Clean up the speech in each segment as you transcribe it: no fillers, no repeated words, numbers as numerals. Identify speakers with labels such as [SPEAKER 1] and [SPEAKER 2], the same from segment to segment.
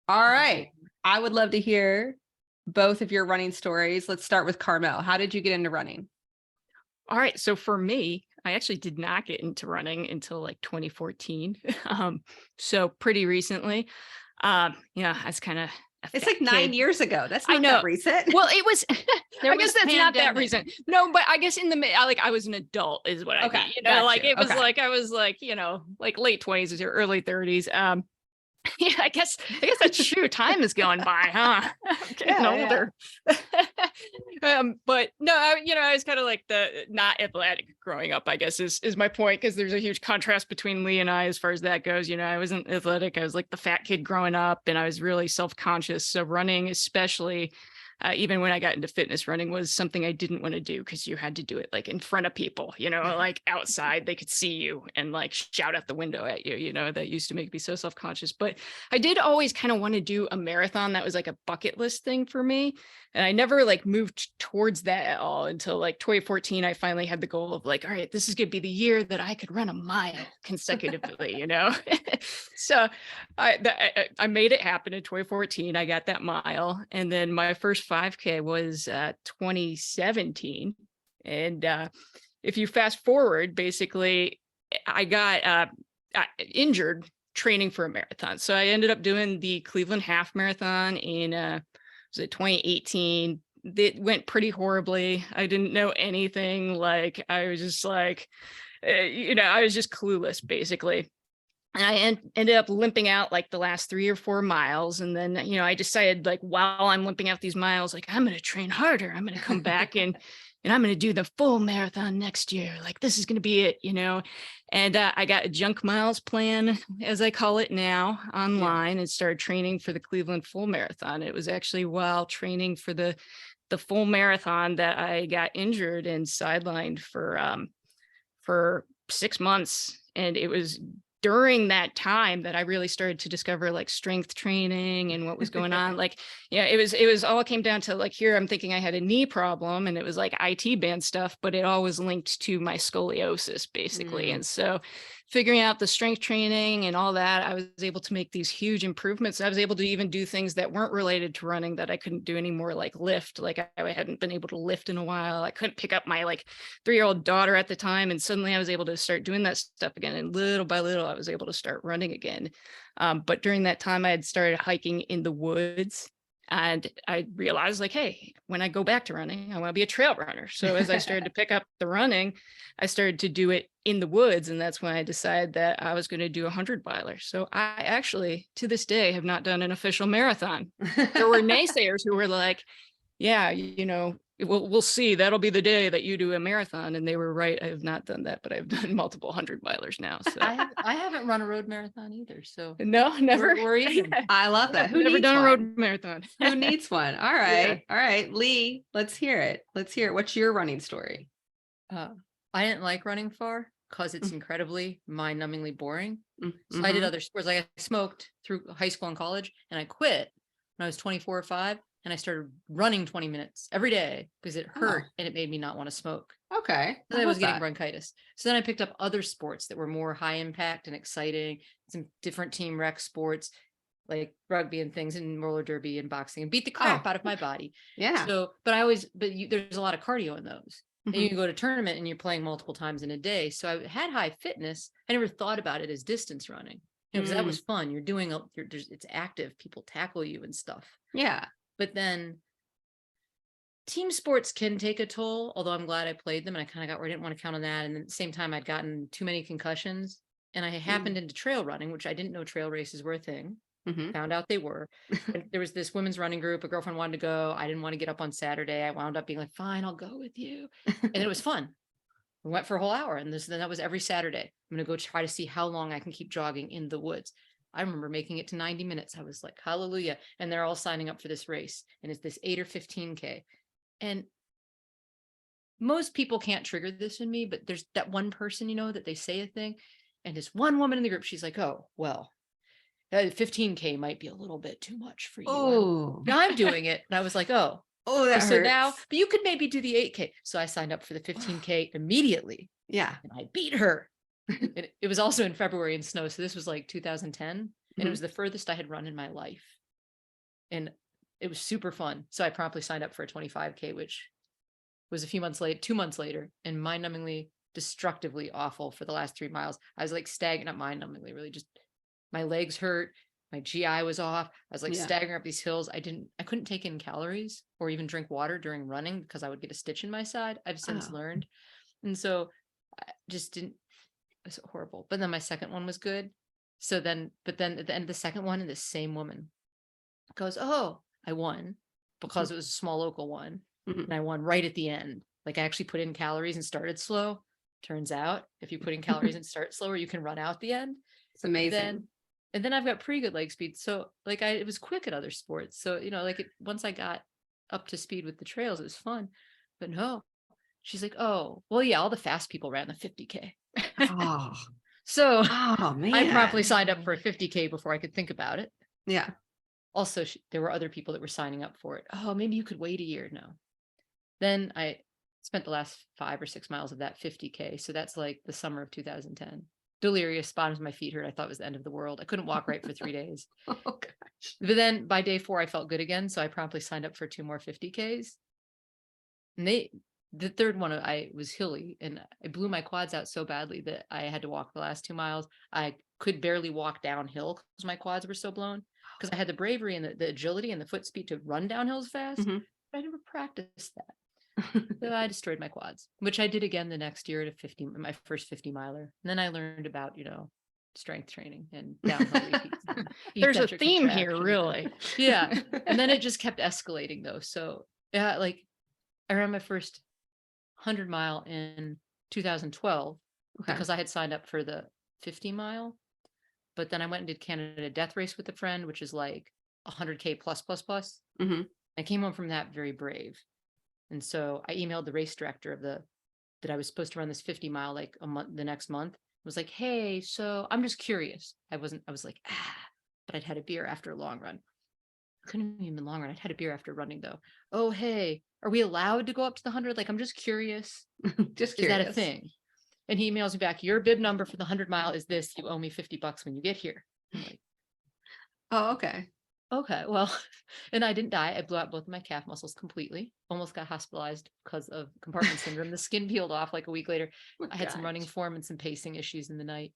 [SPEAKER 1] All right. I would love to hear both of your running stories. Let's start with Karmell. How did you get into running?
[SPEAKER 2] All right. So for me, I actually did not get into running until like 2014. So pretty recently. Yeah, that's kind of a
[SPEAKER 1] It's
[SPEAKER 2] fat
[SPEAKER 1] like 9
[SPEAKER 2] kid.
[SPEAKER 1] years ago. That's
[SPEAKER 2] I
[SPEAKER 1] not that
[SPEAKER 2] know.
[SPEAKER 1] recent.
[SPEAKER 2] Well, it was.
[SPEAKER 3] There
[SPEAKER 2] I
[SPEAKER 3] was
[SPEAKER 2] guess that's not that
[SPEAKER 3] pandemic.
[SPEAKER 2] recent. No, but I guess in the I was an adult is what I
[SPEAKER 1] Okay,
[SPEAKER 2] mean.
[SPEAKER 1] got
[SPEAKER 2] Like
[SPEAKER 1] you.
[SPEAKER 2] it was
[SPEAKER 1] Okay.
[SPEAKER 2] like I was like like late 20s or early 30s. Yeah, I guess that's true. Time is going by, huh? I'm getting
[SPEAKER 1] Yeah, yeah.
[SPEAKER 2] older. But no, I was kind of like the not athletic growing up, I guess is my point, because there's a huge contrast between Lee and I as far as that goes. I wasn't athletic. I was like the fat kid growing up, and I was really self-conscious. So running, especially, even when I got into fitness, running was something I didn't want to do because you had to do it like in front of people, like outside, they could see you and like shout out the window at you, that used to make me so self-conscious. But I did always kind of want to do a marathon. That was like a bucket list thing for me. And I never like moved towards that at all until like 2014. I finally had the goal of like, all right, this is going to be the year that I could run a mile consecutively, So I made it happen in 2014. I got that mile. And then my first 5K was 2017. And if you fast forward, basically, I got injured training for a marathon. So I ended up doing the Cleveland Half Marathon in was it 2018. It went pretty horribly. I didn't know anything. Like I was just like, I was just clueless basically. And I ended up limping out like the last 3 or 4 miles. And then, I decided like while I'm limping out these miles, like I'm going to train harder. I'm going to come back and I'm going to do the full marathon next year. Like this is going to be it, And I got a junk miles plan, as I call it now, online, and started training for the Cleveland full marathon. It was actually while training for the full marathon that I got injured and sidelined for 6 months. And it was during that time that I really started to discover like strength training and what was going on. Like, it was all came down to like, here I'm thinking I had a knee problem, and it was like IT band stuff, but it all was linked to my scoliosis basically. And so figuring out the strength training and all that, I was able to make these huge improvements. I was able to even do things that weren't related to running that I couldn't do anymore, like lift. Like I hadn't been able to lift in a while. I couldn't pick up my like 3-year-old daughter at the time. And suddenly I was able to start doing that stuff again. And little by little, I was able to start running again. But during that time, I had started hiking in the woods. And I realized like, hey, when I go back to running, I want to be a trail runner. So as I started to pick up the running, I started to do it in the woods. And that's when I decided that I was going to do 100-miler. So I actually, to this day, have not done an official marathon. There were naysayers who were like, yeah, we'll see. That'll be the day that you do a marathon. And they were right. I have not done that, but I've done multiple 100-milers now. So
[SPEAKER 3] I haven't run a road marathon either. So
[SPEAKER 2] no, never.
[SPEAKER 3] We're even.
[SPEAKER 1] I love that. Who
[SPEAKER 2] Never
[SPEAKER 1] needs
[SPEAKER 2] done a
[SPEAKER 1] one?
[SPEAKER 2] road marathon.
[SPEAKER 1] Who needs one? All right. All right. Lee, let's hear it. What's your running story?
[SPEAKER 3] I didn't like running far because it's incredibly mind-numbingly boring.
[SPEAKER 1] Mm-hmm.
[SPEAKER 3] So I did other sports. Like I smoked through high school and college, and I quit when I was 24 or 5, and I started running 20 minutes every day because it hurt and it made me not want to smoke.
[SPEAKER 1] Okay.
[SPEAKER 3] And I was getting bronchitis. So then I picked up other sports that were more high impact and exciting, some different team rec sports like rugby and things, and roller derby and boxing, and beat the crap out of my body.
[SPEAKER 1] Yeah.
[SPEAKER 3] So, but there's a lot of cardio in those. And you can go to tournament and you're playing multiple times in a day. So I had high fitness. I never thought about it as distance running, because that was fun. You're doing it's active. People tackle you and stuff.
[SPEAKER 1] Yeah.
[SPEAKER 3] But then team sports can take a toll, although I'm glad I played them and I kind of got where I didn't want to count on that. And at the same time, I'd gotten too many concussions, and I happened into trail running, which I didn't know trail races were a thing. Found out they were. There was this women's running group. A girlfriend wanted to go. I didn't want to get up on Saturday. I wound up being like, fine, I'll go with you. And it was fun. We went for a whole hour, and then that was every Saturday. I'm going to go try to see how long I can keep jogging in the woods. I remember making it to 90 minutes. I was like, hallelujah. And they're all signing up for this race. And it's this 8 or 15K. And most people can't trigger this in me, but there's that one person, that they say a thing. And this one woman in the group, she's like, oh, well, 15K might be a little bit too much for you.
[SPEAKER 1] Oh,
[SPEAKER 3] I'm doing it. And I was like, that
[SPEAKER 1] so
[SPEAKER 3] hurts. Now, but you could maybe do the 8K. So I signed up for the 15K immediately.
[SPEAKER 1] Yeah.
[SPEAKER 3] And I beat her. It was also in February and snow. So this was like 2010. And it was the furthest I had run in my life. and it was super fun. So I promptly signed up for a 25K, which was a few months late, 2 months later, and mind-numbingly, destructively awful for the last 3 miles. I was like staggering, not mind-numbingly, really just my legs hurt, my GI was off. I was like
[SPEAKER 1] Yeah.
[SPEAKER 3] staggering up these hills. I couldn't take in calories or even drink water during running because I would get a stitch in my side. I've since
[SPEAKER 1] Oh.
[SPEAKER 3] learned. And so I just didn't, it was horrible. But then my second one was good. But then at the end of the second one, the same woman goes, "Oh, I won," because it was a small local one.
[SPEAKER 1] Mhm.
[SPEAKER 3] And I won right at the end. Like I actually put in calories and started slow. Turns out if you put in calories and start slower, you can run out the end.
[SPEAKER 1] It's amazing.
[SPEAKER 3] And then I've got pretty good leg speed. So like it was quick at other sports. So, once I got up to speed with the trails, it was fun. But no, she's like, "Oh, well, yeah, all the fast people ran the 50K."
[SPEAKER 1] Oh,
[SPEAKER 3] So
[SPEAKER 1] oh man.
[SPEAKER 3] I promptly signed up for a 50K before I could think about it.
[SPEAKER 1] Yeah.
[SPEAKER 3] Also, there were other people that were signing up for it. "Oh, maybe you could wait a year." No. Then I spent the last 5 or 6 miles of that 50K. So that's like the summer of 2010. Delirious, bottoms of my feet hurt. I thought it was the end of the world. I couldn't walk right for 3 days.
[SPEAKER 1] Oh gosh.
[SPEAKER 3] But then by day 4, I felt good again. So I promptly signed up for 2 more 50Ks. And the third one, I was hilly and I blew my quads out so badly that I had to walk the last 2 miles. I could barely walk downhill because my quads were so blown. Because I had the bravery and the agility and the foot speed to run downhills fast.
[SPEAKER 1] Mhm.
[SPEAKER 3] But I never practiced that. So I destroyed my quads, which I did again the next year at my first 50 miler. And then I learned about, strength training and downhill repeats. and
[SPEAKER 2] There's a
[SPEAKER 3] eccentric
[SPEAKER 2] theme here,
[SPEAKER 3] contractions.
[SPEAKER 2] really.
[SPEAKER 3] Yeah. And then it just kept escalating though. So yeah, like I ran my first 100-mile in 2012
[SPEAKER 1] Okay.
[SPEAKER 3] because I had signed up for the 50-mile. But then I went and did Canada Death Race with a friend, which is like 100K plus.
[SPEAKER 1] Mhm.
[SPEAKER 3] I came home from that very brave. And so I emailed the race director that I was supposed to run this 50-mile like the next month. I was like, "Hey, so I'm just curious." I was like, but I'd had a beer after a long run. Couldn't even been long run. I'd had a beer after running though. "Oh, hey, are we allowed to go up to the 100? Like, I'm just curious.
[SPEAKER 1] Just
[SPEAKER 3] Is that a
[SPEAKER 1] curious.
[SPEAKER 3] thing?" And he emails me back, "Your bib number for the 100-mile is this. You owe me $50 when you get here." I'm like,
[SPEAKER 1] Oh, okay.
[SPEAKER 3] "Okay, well," and I didn't die. I blew out both of my calf muscles completely. Almost got hospitalized because of compartment syndrome. The skin peeled off like a week later.
[SPEAKER 1] Oh,
[SPEAKER 3] I had some running
[SPEAKER 1] gosh.
[SPEAKER 3] form and some pacing issues in the night.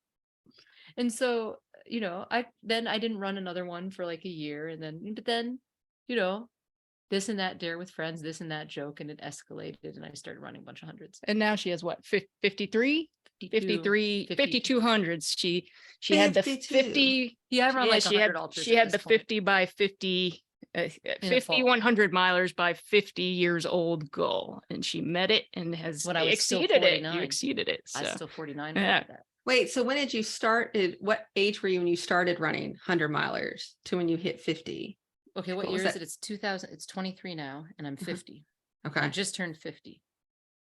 [SPEAKER 3] And so, I didn't run another one for like a year. But then, this and that dare with friends, this and that joke, and it escalated. And I started running a bunch of hundreds.
[SPEAKER 2] And now she has what, 53?
[SPEAKER 3] 52.
[SPEAKER 2] 5200s. She had the
[SPEAKER 1] 52.
[SPEAKER 2] 50.
[SPEAKER 3] Yeah, I run
[SPEAKER 2] Yeah,
[SPEAKER 3] like
[SPEAKER 2] she
[SPEAKER 3] 100
[SPEAKER 2] had
[SPEAKER 3] ultras
[SPEAKER 2] she
[SPEAKER 3] at
[SPEAKER 2] had the
[SPEAKER 3] this point.
[SPEAKER 2] 50 by 50
[SPEAKER 3] a
[SPEAKER 2] 50
[SPEAKER 3] fall.
[SPEAKER 2] 100 milers by 50 years old goal, and she met it and has
[SPEAKER 3] When I was still
[SPEAKER 2] exceeded it.
[SPEAKER 3] 49.
[SPEAKER 2] You exceeded it.
[SPEAKER 3] I was
[SPEAKER 2] So
[SPEAKER 3] still 49.
[SPEAKER 2] Yeah.
[SPEAKER 3] After that.
[SPEAKER 1] Wait, so when did you start? What age were you when you started running 100 milers to when you hit 50?
[SPEAKER 3] Okay, what
[SPEAKER 1] What
[SPEAKER 3] year
[SPEAKER 1] was
[SPEAKER 3] is
[SPEAKER 1] that?
[SPEAKER 3] it? It's 2000. It's 23 now, and I'm 50. I
[SPEAKER 1] Okay.
[SPEAKER 3] just turned 50.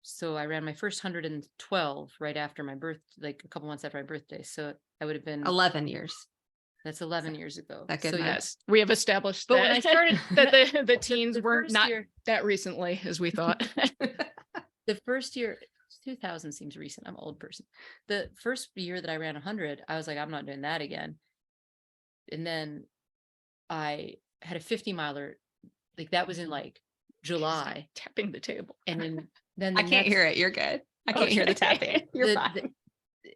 [SPEAKER 3] So I ran my first 112 right after my birth, like a couple months after my birthday. So I would have been
[SPEAKER 1] 11 years.
[SPEAKER 3] That's 11 years ago.
[SPEAKER 1] That good
[SPEAKER 3] So
[SPEAKER 1] math?
[SPEAKER 2] yes, we have established
[SPEAKER 3] But
[SPEAKER 2] that,
[SPEAKER 3] when I started-
[SPEAKER 2] that the teens
[SPEAKER 3] the
[SPEAKER 2] weren't
[SPEAKER 3] first
[SPEAKER 2] not
[SPEAKER 3] year-
[SPEAKER 2] that recently as we thought.
[SPEAKER 3] the first year, 2000 seems recent. I'm an old person. The first year that I ran 100, I was like, I'm not doing that again. And then I had a 50-miler, like that was in like July.
[SPEAKER 2] Tapping the table.
[SPEAKER 3] And then
[SPEAKER 1] I can't hear it. You're good. I can't hear the
[SPEAKER 2] Okay.
[SPEAKER 1] tapping. You're fine.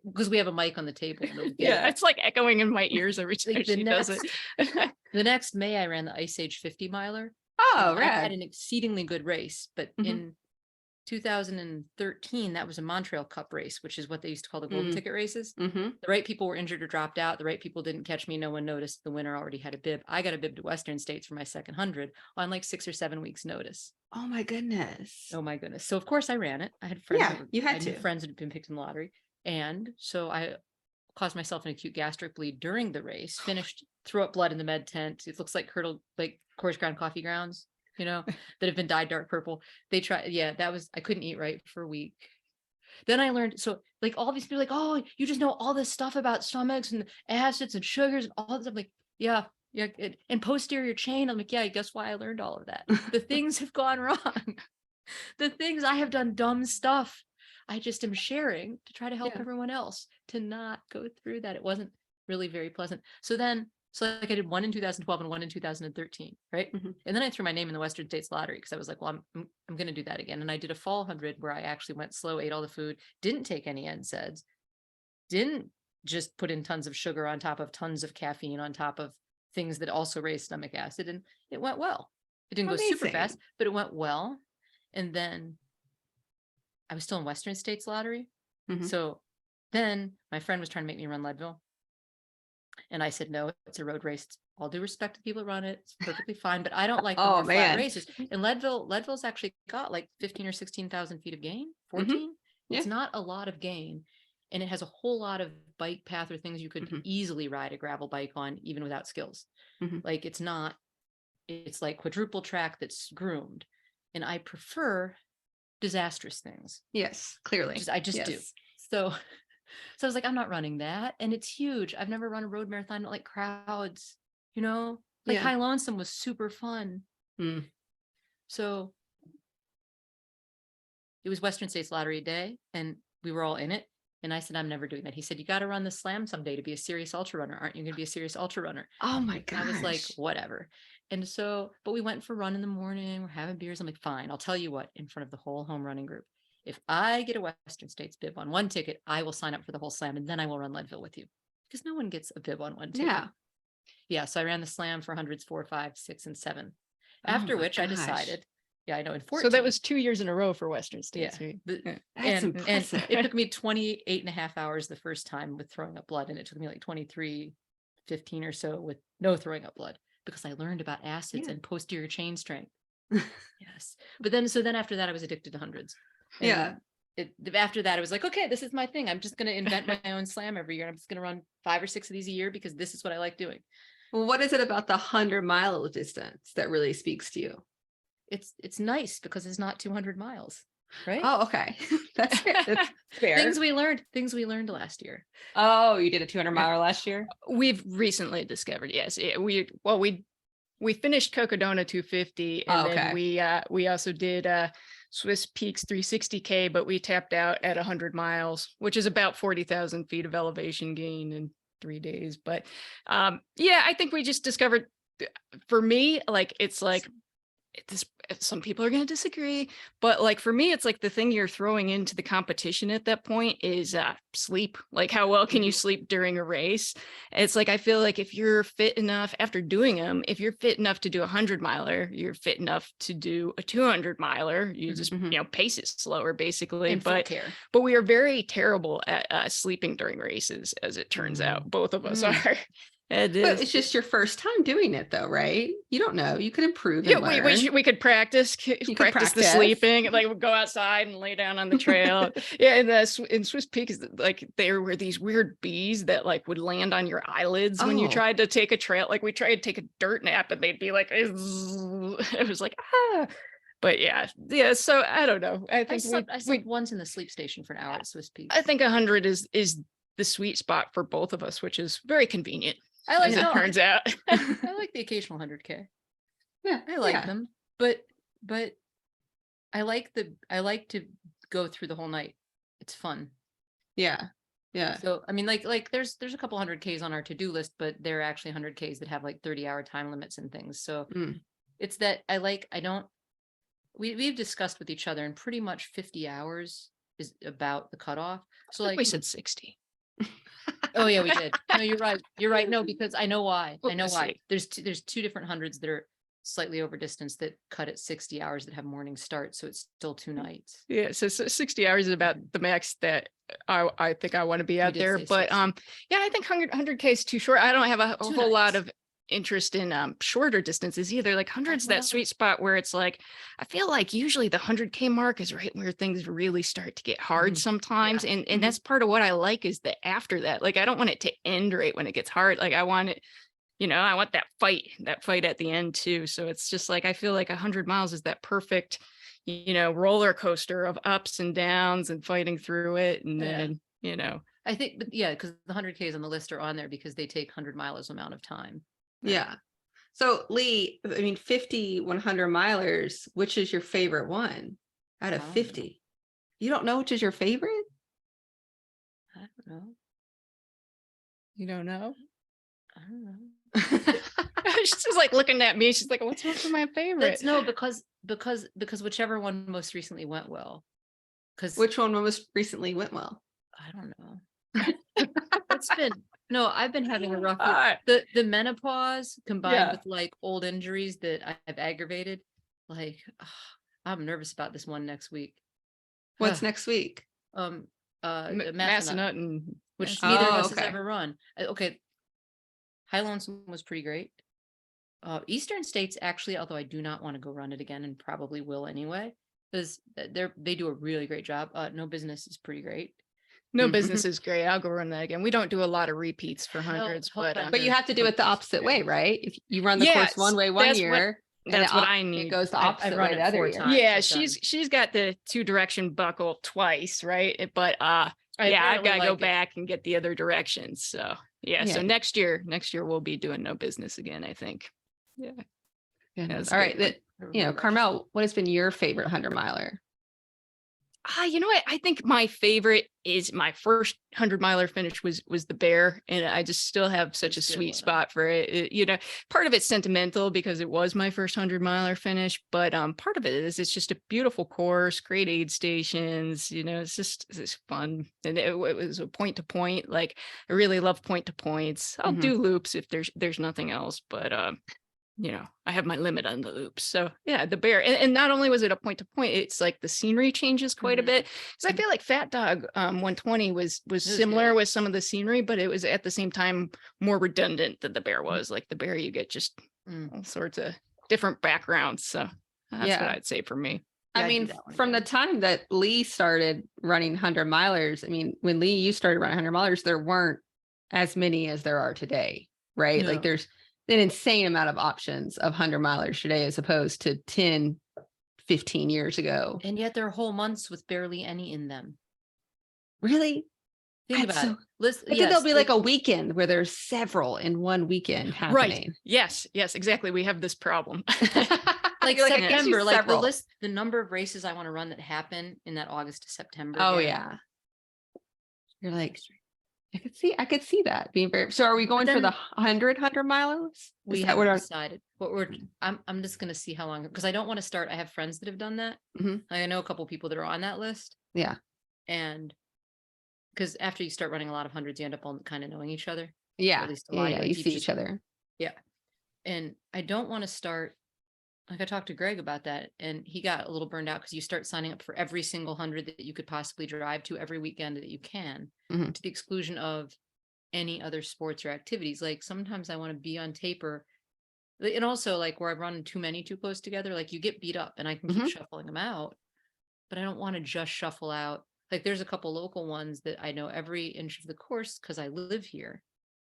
[SPEAKER 3] because we have a mic on the table. and it'll get
[SPEAKER 2] Yeah,
[SPEAKER 3] it.
[SPEAKER 2] it's like echoing in my ears every time
[SPEAKER 3] Like the
[SPEAKER 2] she does it.
[SPEAKER 3] The next May, I ran the Ice Age 50-miler.
[SPEAKER 1] Oh,
[SPEAKER 3] I had
[SPEAKER 1] rad.
[SPEAKER 3] an exceedingly good race, but
[SPEAKER 1] Mhm.
[SPEAKER 3] in 2013, that was a Montreal Cup race, which is what they used to call the golden
[SPEAKER 1] Mm.
[SPEAKER 3] ticket races.
[SPEAKER 1] Mm-hmm.
[SPEAKER 3] The right people were injured or dropped out. The right people didn't catch me. No one noticed. The winner already had a bib. I got a bib to Western States for my second 100 on like 6 or 7 weeks notice.
[SPEAKER 1] Oh my goodness.
[SPEAKER 3] Oh my goodness. So of course I ran it. I had friends.
[SPEAKER 1] Yeah, you had
[SPEAKER 3] I knew
[SPEAKER 1] to.
[SPEAKER 3] friends that had been picked in the lottery. And so I caused myself an acute gastric bleed during the race, finished, threw up blood in the med tent. It looks like coarse ground coffee grounds, that have been dyed dark purple. They tried. Yeah, I couldn't eat right for a week. Then I learned, so like all these people like, "Oh, you just know all this stuff about stomachs and acids and sugars and all this." I'm like, yeah. And posterior chain. I'm like, yeah, guess why I learned all of that? The things have gone wrong. The things I have done dumb stuff. I just am sharing to try to help
[SPEAKER 1] Yeah.
[SPEAKER 3] everyone else to not go through that. It wasn't really very pleasant. So then So like I did one in 2012 and one in 2013, right?
[SPEAKER 1] Mhm.
[SPEAKER 3] And then I threw my name in the Western States Lottery because I was like, well, I'm going to do that again. And I did a fall 100 where I actually went slow, ate all the food, didn't take any NSAIDs, didn't just put in tons of sugar on top of tons of caffeine on top of things that also raise stomach acid, and it went well. It didn't go super fast,
[SPEAKER 1] Amazing.
[SPEAKER 3] but it went well. And then I was still in Western States Lottery.
[SPEAKER 1] Mhm.
[SPEAKER 3] So then my friend was trying to make me run Leadville. And I said, no, it's a road race. All due respect to people that run it. It's perfectly fine, but I don't like the
[SPEAKER 1] Oh,
[SPEAKER 3] more flat
[SPEAKER 1] man.
[SPEAKER 3] races. And Leadville's actually got like 15 or 16,000 feet of gain, 14. It's
[SPEAKER 1] Yeah.
[SPEAKER 3] not a lot of gain. And it has a whole lot of bike path or things you could
[SPEAKER 1] Mhm.
[SPEAKER 3] easily ride a gravel bike on, even without skills.
[SPEAKER 1] Mhm.
[SPEAKER 3] Like it's like quadruple track that's groomed. And I prefer disastrous things.
[SPEAKER 1] Yes, clearly.
[SPEAKER 3] I just do.
[SPEAKER 1] Yes.
[SPEAKER 3] So I was like, I'm not running that. And it's huge. I've never run a road marathon. I don't like crowds, like
[SPEAKER 1] Yeah.
[SPEAKER 3] High Lonesome was super fun.
[SPEAKER 1] Mm.
[SPEAKER 3] So it was Western States Lottery Day and we were all in it. And I said, I'm never doing that. He said, you got to run the slam someday to be a serious ultra runner. Aren't you going to be a serious ultra runner?
[SPEAKER 1] Oh my
[SPEAKER 3] And I was like,
[SPEAKER 1] gosh.
[SPEAKER 3] whatever. And so, but we went for a run in the morning. We're having beers. I'm like, fine, I'll tell you what, in front of the whole home running group. If I get a Western States bib on one ticket, I will sign up for the whole slam and then I will run Leadville with you. Because no one gets a bib on one ticket.
[SPEAKER 1] Yeah.
[SPEAKER 3] Yeah. So I ran the slam for hundreds 4, 5, 6, and 7.
[SPEAKER 1] Oh
[SPEAKER 3] After
[SPEAKER 1] my
[SPEAKER 3] which I
[SPEAKER 1] gosh.
[SPEAKER 3] decided, yeah, I know in 14.
[SPEAKER 2] So that was 2 years in a row for Western States,
[SPEAKER 3] Yeah.
[SPEAKER 2] right?
[SPEAKER 3] Yeah.
[SPEAKER 1] That's
[SPEAKER 3] And
[SPEAKER 1] impressive.
[SPEAKER 3] it took me 28 and a half hours the first time with throwing up blood. And it took me like 23:15 or so with no throwing up blood because I learned about acids and posterior chain strength. Yes. But then after that, I was addicted to hundreds. And
[SPEAKER 1] Yeah.
[SPEAKER 3] After that, I was like, okay, this is my thing. I'm just going to invent my own slam every year. I'm just going to run 5 or 6 of these a year because this is what I like doing.
[SPEAKER 1] Well, what is it about the 100-mile distance that really speaks to you?
[SPEAKER 3] It's nice because it's not 200 miles, right?
[SPEAKER 1] Oh, okay. That's fair. That's fair.
[SPEAKER 3] Things we learned last year.
[SPEAKER 1] Oh, you did a 200-miler last year?
[SPEAKER 2] We've recently discovered, yes. We finished Cocodona 250 and then we also did Swiss Peaks 360K, but we tapped out at 100 miles, which is about 40,000 feet of elevation gain in 3 days. But I think we just discovered, for me, like it's like this, some people are going to disagree, but like for me, it's like the thing you're throwing into the competition at that point is sleep. Like how well can you sleep during a race? It's like, I feel like if you're fit enough after doing them, if you're fit enough to do a 100-miler, you're fit enough to do a 200-miler. You just, pace it slower basically.
[SPEAKER 3] And
[SPEAKER 2] but we are very terrible at sleeping during races, as it turns out. Both of us are.
[SPEAKER 1] But it's just your first time doing it though, right? You don't know. You could improve and learn.
[SPEAKER 2] We could practice the sleeping, like we'd go outside and lay down on the trail. In Swiss Peaks, like there were these weird bees that like would land on your eyelids when you tried to take a trail. Like we tried to take a dirt nap and they'd be like, it was like, ah. But yeah. So I don't know. I think
[SPEAKER 3] I slept once in the sleep station for an hour at Swiss Peaks.
[SPEAKER 2] I think 100 is the sweet spot for both of us, which is very convenient.
[SPEAKER 3] I like
[SPEAKER 2] as it turns out.
[SPEAKER 3] I like the occasional 100K. Yeah, I like them, but I like to go through the whole night. It's fun. Yeah. So I mean, like there's a couple 100Ks on our to-do list, but they're actually 100Ks that have like 30-hour time limits and things. So it's that we've discussed with each other, and pretty much 50 hours is about the cutoff. So like
[SPEAKER 2] we said 60.
[SPEAKER 3] Oh yeah, we did. No, you're right. No, because I know why. There's two different hundreds that are slightly over distance that cut at 60 hours that have morning start. So it's still 2 nights.
[SPEAKER 2] Yeah. So 60 hours is about the max that I think I want to be out there. But
[SPEAKER 3] 60.
[SPEAKER 2] I think 100K is too short. I don't have a whole lot of interest in shorter distances either. Like 100's that sweet spot where it's like, I feel like usually the 100K mark is right where things really start to get hard sometimes. And that's part of what I like, is that after that, like I don't want it to end right when it gets hard. Like I want it, I want that fight at the end too. So it's just like, I feel like 100 miles is that perfect, roller coaster of ups and downs and fighting through it. And then,
[SPEAKER 3] I think, but because the 100Ks on the list are on there because they take 100 miles amount of time.
[SPEAKER 1] Yeah. So Lee, I mean, 50 100-milers, which is your favorite one out of 50? You don't know which is your favorite?
[SPEAKER 3] I don't know.
[SPEAKER 2] You don't know?
[SPEAKER 3] I don't know.
[SPEAKER 2] She's like looking at me. She's like, what's wrong with my favorite?
[SPEAKER 3] That's no, because whichever one most recently went well. Because
[SPEAKER 1] Which one most recently went well?
[SPEAKER 3] I don't know. I've been having a rough year.
[SPEAKER 2] All right.
[SPEAKER 3] The menopause combined
[SPEAKER 2] Yeah.
[SPEAKER 3] with like old injuries that I've aggravated. Like I'm nervous about this one next week.
[SPEAKER 1] What's next week?
[SPEAKER 3] Massanutten,
[SPEAKER 2] Massanutten and
[SPEAKER 3] which
[SPEAKER 1] Oh,
[SPEAKER 3] neither of us
[SPEAKER 1] okay.
[SPEAKER 3] has ever run. Okay. High Lonesome was pretty great. Eastern States actually, although I do not want to go run it again and probably will anyway, because they do a really great job. No Business is pretty great.
[SPEAKER 2] No
[SPEAKER 1] Mhm.
[SPEAKER 2] Business is great. I'll go run that again. We don't do a lot of repeats for hundreds, but
[SPEAKER 1] But you have to do it the opposite way, right? If you run the
[SPEAKER 2] Yes,
[SPEAKER 1] course one way one
[SPEAKER 2] that's what-
[SPEAKER 1] year, and
[SPEAKER 2] that's
[SPEAKER 1] the
[SPEAKER 2] what
[SPEAKER 1] op-
[SPEAKER 2] I
[SPEAKER 1] It
[SPEAKER 2] need.
[SPEAKER 1] goes the
[SPEAKER 3] I've
[SPEAKER 1] opposite
[SPEAKER 3] run
[SPEAKER 1] way
[SPEAKER 3] it
[SPEAKER 1] the other
[SPEAKER 3] 4
[SPEAKER 1] year.
[SPEAKER 3] times.
[SPEAKER 2] Yeah,
[SPEAKER 3] I've done.
[SPEAKER 2] she's got the 2-direction buckle twice, right? But
[SPEAKER 3] I
[SPEAKER 2] yeah, I've
[SPEAKER 3] apparently
[SPEAKER 2] got to go
[SPEAKER 3] like it.
[SPEAKER 2] back and get the other directions. So yeah, so
[SPEAKER 1] Yeah.
[SPEAKER 2] next year we'll be doing No Business again, I think. Yeah.
[SPEAKER 1] Goodness.
[SPEAKER 2] that's a
[SPEAKER 1] All
[SPEAKER 2] great
[SPEAKER 1] right.
[SPEAKER 2] one.
[SPEAKER 1] Carmel, what has been your favorite 100-miler?
[SPEAKER 2] You know what? I think my favorite is my first 100-miler finish was the Bear, and I just still have such a
[SPEAKER 3] It's a good
[SPEAKER 2] sweet
[SPEAKER 3] one.
[SPEAKER 2] spot for it. You know, part of it's sentimental because it was my first 100-miler finish, but part of it is it's just a beautiful course, great aid stations. You know, it's fun, and it was a point to point. Like I really love point to points. I'll
[SPEAKER 1] Mhm.
[SPEAKER 2] do loops if there's nothing else, but you know, I have my limit on the loops. So yeah, the Bear. And not only was it a point to point, it's like the scenery changes quite a
[SPEAKER 3] Mhm.
[SPEAKER 2] bit. Because I feel like Fat Dog 120 was similar
[SPEAKER 3] good.
[SPEAKER 2] with some of the scenery, but it was at the same time more redundant than the Bear was. Like the Bear, you get just all sorts of different backgrounds. So that's
[SPEAKER 1] Yeah.
[SPEAKER 2] what I'd say for me.
[SPEAKER 3] Yeah,
[SPEAKER 1] I
[SPEAKER 3] I'd do
[SPEAKER 1] mean,
[SPEAKER 3] that one
[SPEAKER 1] from the
[SPEAKER 3] again.
[SPEAKER 1] time that Lee started running 100-milers, I mean, when Lee, you started running 100-milers, there weren't as many as there are today, right? Like
[SPEAKER 3] No.
[SPEAKER 1] there's an insane amount of options of 100-milers today as opposed to 10, 15 years ago.
[SPEAKER 3] And yet there are whole months with barely any in them.
[SPEAKER 1] Really?
[SPEAKER 3] Think
[SPEAKER 1] That's
[SPEAKER 3] about
[SPEAKER 1] so-
[SPEAKER 3] it. Listen,
[SPEAKER 1] I think there'll be like a weekend where there's several in one weekend happening.
[SPEAKER 2] Right. Yes, exactly. We have this problem.
[SPEAKER 3] like
[SPEAKER 1] You're like, I guess
[SPEAKER 3] September,
[SPEAKER 1] you
[SPEAKER 3] like
[SPEAKER 1] several.
[SPEAKER 3] the number of races I want to run that happen in that August to September.
[SPEAKER 1] Oh
[SPEAKER 3] area.
[SPEAKER 1] yeah. You're like, I could see that being very. So are we going for
[SPEAKER 3] then-
[SPEAKER 1] the 100 milers?
[SPEAKER 3] We
[SPEAKER 1] Is that
[SPEAKER 3] haven't
[SPEAKER 1] what our,
[SPEAKER 3] decided. What we're I'm just gonna see how long, because I don't want to start. I have friends that have done that.
[SPEAKER 1] Mhm.
[SPEAKER 3] I know a couple people that are on that list.
[SPEAKER 1] Yeah.
[SPEAKER 3] And because after you start running a lot of hundreds, you end up all kind of knowing each other. or
[SPEAKER 1] yeah,
[SPEAKER 3] at least a lot of
[SPEAKER 1] yeah,
[SPEAKER 3] you,
[SPEAKER 1] you
[SPEAKER 3] like,
[SPEAKER 1] see
[SPEAKER 3] just-
[SPEAKER 1] each other.
[SPEAKER 3] And I don't want to start. Like I talked to Greg about that, and he got a little burned out because you start signing up for every single 100 that you could possibly drive to every weekend that you can,
[SPEAKER 1] Mhm.
[SPEAKER 3] to the exclusion of any other sports or activities. Like sometimes I want to be on taper, and also like where I've run too many too close together, like you get beat up, and I can keep
[SPEAKER 1] Mhm.
[SPEAKER 3] shuffling them out, but I don't want to just shuffle out. Like there's a couple local ones that I know every inch of the course because I live here,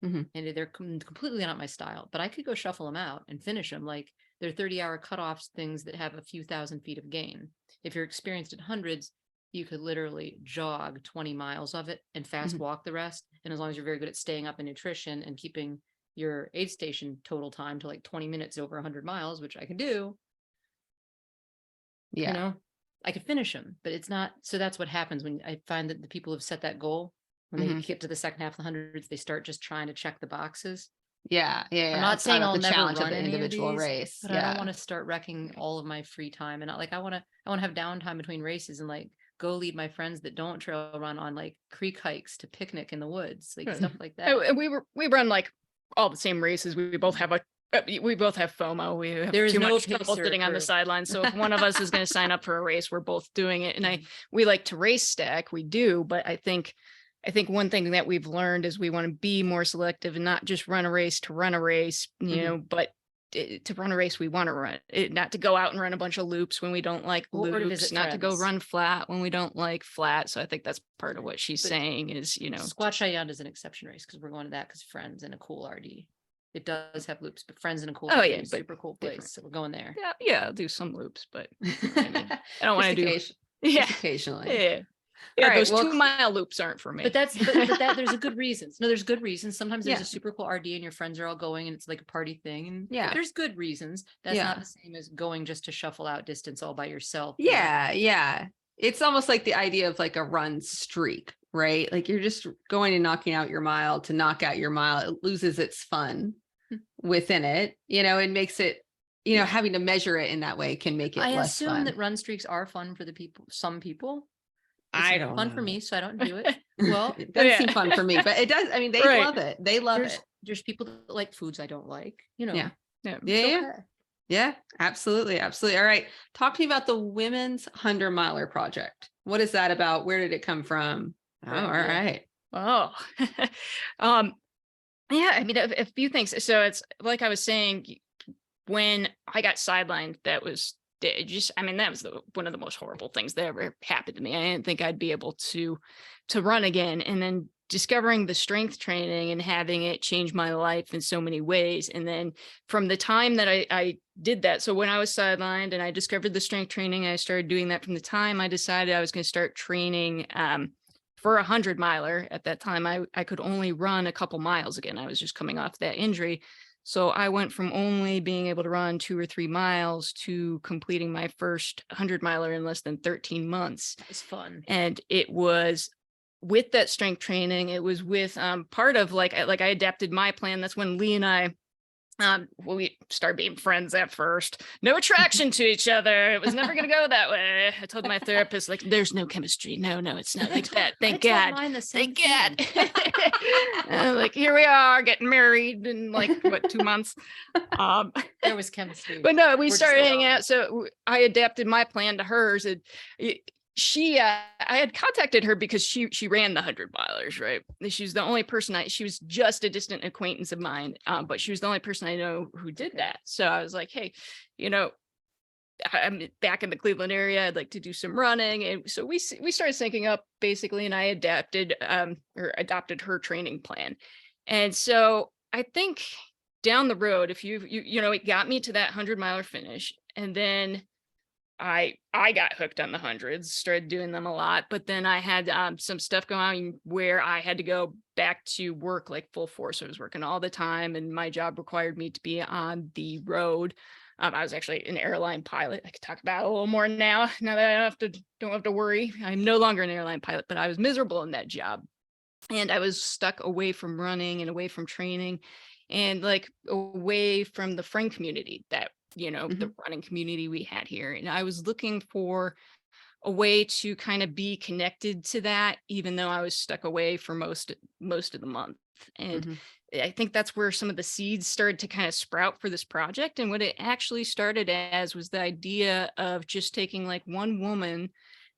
[SPEAKER 1] Mhm.
[SPEAKER 3] and they're completely not my style, but I could go shuffle them out and finish them. Like they're 30-hour cutoffs, things that have a few thousand feet of gain. If you're experienced at hundreds, you could literally jog 20 miles of it and fast
[SPEAKER 1] Mhm.
[SPEAKER 3] walk the rest. And as long as you're very good at staying up in nutrition and keeping your aid station total time to like 20 minutes over 100 miles, which I can do,
[SPEAKER 1] Yeah.
[SPEAKER 3] you know, I could finish them. But it's not. So that's what happens when I find that the people who've set that goal, when they
[SPEAKER 1] Mhm.
[SPEAKER 3] get to the second half of the hundreds, they start just trying to check the boxes.
[SPEAKER 1] Yeah. Yeah.
[SPEAKER 3] I'm not
[SPEAKER 1] It's
[SPEAKER 3] saying
[SPEAKER 1] about
[SPEAKER 3] I'll
[SPEAKER 1] the
[SPEAKER 3] never
[SPEAKER 1] challenge of
[SPEAKER 3] run
[SPEAKER 1] the
[SPEAKER 3] any of
[SPEAKER 1] individual
[SPEAKER 3] these,
[SPEAKER 1] race.
[SPEAKER 3] but
[SPEAKER 1] Yeah.
[SPEAKER 3] I don't want to start wrecking all of my free time. And I want to have downtime between races and like go lead my friends that don't trail run on like creek hikes to picnic in the woods, like
[SPEAKER 2] Right.
[SPEAKER 3] stuff like that.
[SPEAKER 2] And we run like all the same races. We both have FOMO. We have
[SPEAKER 3] There is
[SPEAKER 2] too
[SPEAKER 3] no
[SPEAKER 2] much trouble
[SPEAKER 3] pacer
[SPEAKER 2] sitting on the
[SPEAKER 3] crew.
[SPEAKER 2] sidelines. So if one of us is going to sign up for a race, we're both doing it. And
[SPEAKER 3] Mm-hmm.
[SPEAKER 2] we like to race stack. We do, but I think one thing that we've learned is we want to be more selective and not just run a race to run a race, you
[SPEAKER 1] Mhm.
[SPEAKER 2] know, but to run a race, we want to run it, not to go out and run a bunch of loops when we don't like
[SPEAKER 3] Or to
[SPEAKER 2] loops,
[SPEAKER 3] visit
[SPEAKER 2] not to go
[SPEAKER 3] friends.
[SPEAKER 2] run flat when we don't like flat. So I think that's part of what she's
[SPEAKER 3] But
[SPEAKER 2] saying is, you know,
[SPEAKER 3] Squat Cheyenne is an exception race because we're going to that because friends and a cool RD. It does have loops, but friends in a cool
[SPEAKER 2] Oh,
[SPEAKER 3] RD
[SPEAKER 2] yeah,
[SPEAKER 3] is
[SPEAKER 2] but
[SPEAKER 3] super cool place.
[SPEAKER 2] different.
[SPEAKER 3] So we're going there.
[SPEAKER 2] yeah, I'll do some loops, but I don't
[SPEAKER 1] Just
[SPEAKER 2] want to do,
[SPEAKER 1] occasion-
[SPEAKER 2] yeah,
[SPEAKER 1] just occasionally.
[SPEAKER 2] yeah.
[SPEAKER 1] All right,
[SPEAKER 2] Those
[SPEAKER 1] well,
[SPEAKER 2] 2-mile loops aren't for me.
[SPEAKER 3] But that there's a good reasons. No, there's good reasons. Sometimes there's
[SPEAKER 1] Yeah.
[SPEAKER 3] a super cool RD and your friends are all going and it's like a party thing. And
[SPEAKER 1] Yeah.
[SPEAKER 3] there's good reasons. That's
[SPEAKER 1] Yeah.
[SPEAKER 3] not the same as going just to shuffle out distance all by yourself.
[SPEAKER 1] Yeah. Yeah. It's almost like the idea of like a run streak, right? Like you're just going and knocking out your mile to knock out your mile. It loses its fun. within it, it makes it, having to measure it in that way can make it
[SPEAKER 3] I
[SPEAKER 1] less
[SPEAKER 3] assume
[SPEAKER 1] fun.
[SPEAKER 3] that run streaks are fun for the people, some people. It's
[SPEAKER 1] I
[SPEAKER 3] not
[SPEAKER 1] don't
[SPEAKER 3] fun for
[SPEAKER 1] know.
[SPEAKER 3] me, so I don't do it. Well,
[SPEAKER 1] It doesn't
[SPEAKER 2] Yeah.
[SPEAKER 1] seem fun for me, but it does. I mean, they
[SPEAKER 2] Right.
[SPEAKER 1] love it. They love
[SPEAKER 3] there's
[SPEAKER 1] it.
[SPEAKER 3] there's people that like foods I don't like,
[SPEAKER 1] Yeah.
[SPEAKER 2] Yeah.
[SPEAKER 1] Yeah.
[SPEAKER 3] It's
[SPEAKER 1] Yeah.
[SPEAKER 3] okay.
[SPEAKER 1] Yeah. Absolutely. Absolutely. All right. Talk to me about the Women's 100-miler project. What is that about? Where did it come from? Oh,
[SPEAKER 3] Great
[SPEAKER 1] all
[SPEAKER 3] idea.
[SPEAKER 1] right.
[SPEAKER 2] Oh, yeah, I mean, a few things. So it's like I was saying, when I got sidelined, that was I mean, that was one of the most horrible things that ever happened to me. I didn't think I'd be able to run again. And then discovering the strength training and having it change my life in so many ways. And then from the time that I did that, so when I was sidelined and I discovered the strength training, I started doing that. From the time I decided I was going to start training for a 100-miler. At that time, I could only run a couple miles again. I was just coming off that injury. So I went from only being able to run 2 or 3 miles to completing my first 100-miler in less than 13 months.
[SPEAKER 3] That was fun.
[SPEAKER 2] And it was with that strength training. It was with part of like I adapted my plan. That's when Lee and I we started being friends at first. No attraction to each other. It was never going to go that way. I told my therapist, like, there's no chemistry. No, it's not like that. Thank God. Thank God. Like, here we are getting married in like, what, 2 months?
[SPEAKER 3] There was chemistry.
[SPEAKER 2] But no, we
[SPEAKER 3] We're just
[SPEAKER 2] started hanging
[SPEAKER 3] wrong.
[SPEAKER 2] out. So I adapted my plan to hers. And I had contacted her because she ran the 100-milers, right? She was the only person she was just a distant acquaintance of mine, but she was the only person I know who did that. So I was like, hey, I'm back in the Cleveland area. I'd like to do some running. And so we started syncing up basically, and I adapted or adopted her training plan. And so I think down the road, if it got me to that 100-miler finish, and then I got hooked on the hundreds, started doing them a lot, but then I had some stuff going on where I had to go back to work like full force. I was working all the time, and my job required me to be on the road. I was actually an airline pilot. I could talk about it a little more now that I don't have to worry. I'm no longer an airline pilot, but I was miserable in that job, and I was stuck away from running and away from training, and like away from the friend community that the running community we had here. And I was looking for a way to kind of be connected to that, even though I was stuck away for most of the month. And I think that's where some of the seeds started to kind of sprout for this project. And what it actually started as was the idea of just taking like one woman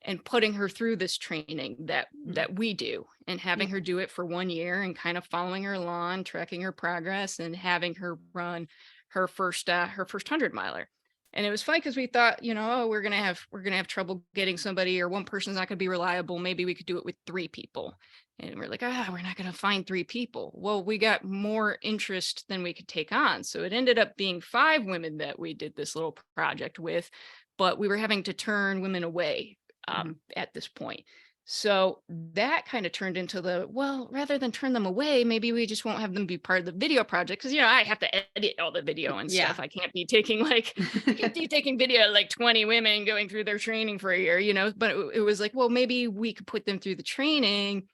[SPEAKER 2] and putting her through this training that we do, and having her do it for 1 year, and kind of following her along, tracking her progress, and having her run her first 100-miler. And it was funny because we thought, we're gonna have trouble getting somebody, or one person's not gonna be reliable. Maybe we could do it with 3 people. And we're like, we're not gonna find 3 people. Well, we got more interest than we could take on. So it ended up being 5 women that we did this little project with, but we were having to turn women away at this point. So that kind of turned into rather than turn them away, maybe we just won't have them be part of the video project. Cause I have to edit all the video and stuff. I can't be taking video of like 20 women going through their training for a year, but it was like, well, maybe we could put them through the training,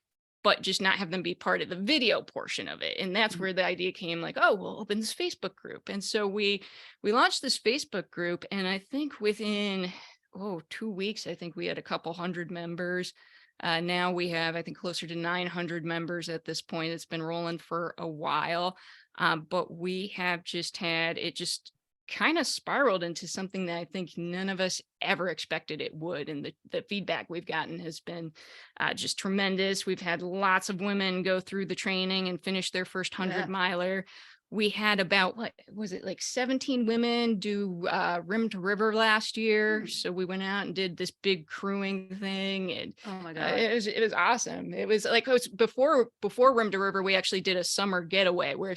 [SPEAKER 2] but just not have them be part of the video portion of it. And that's where the idea came, like, we'll open this Facebook group. And so we launched this Facebook group, and I think within 2 weeks, I think we had a couple hundred members. Now we have, I think, closer to 900 members at this point. It's been rolling for a while, but we have just had it just kind of spiraled into something that I think none of us ever expected it would. And the feedback we've gotten has been just tremendous. We've had lots of women go through the training and finish their first 100-miler. We had about, what was it, like 17 women do Rim to River last year. So we went out and did this big crewing thing, and
[SPEAKER 3] oh my God,
[SPEAKER 2] it was awesome. It was like, before Rim to River, we actually did a summer getaway where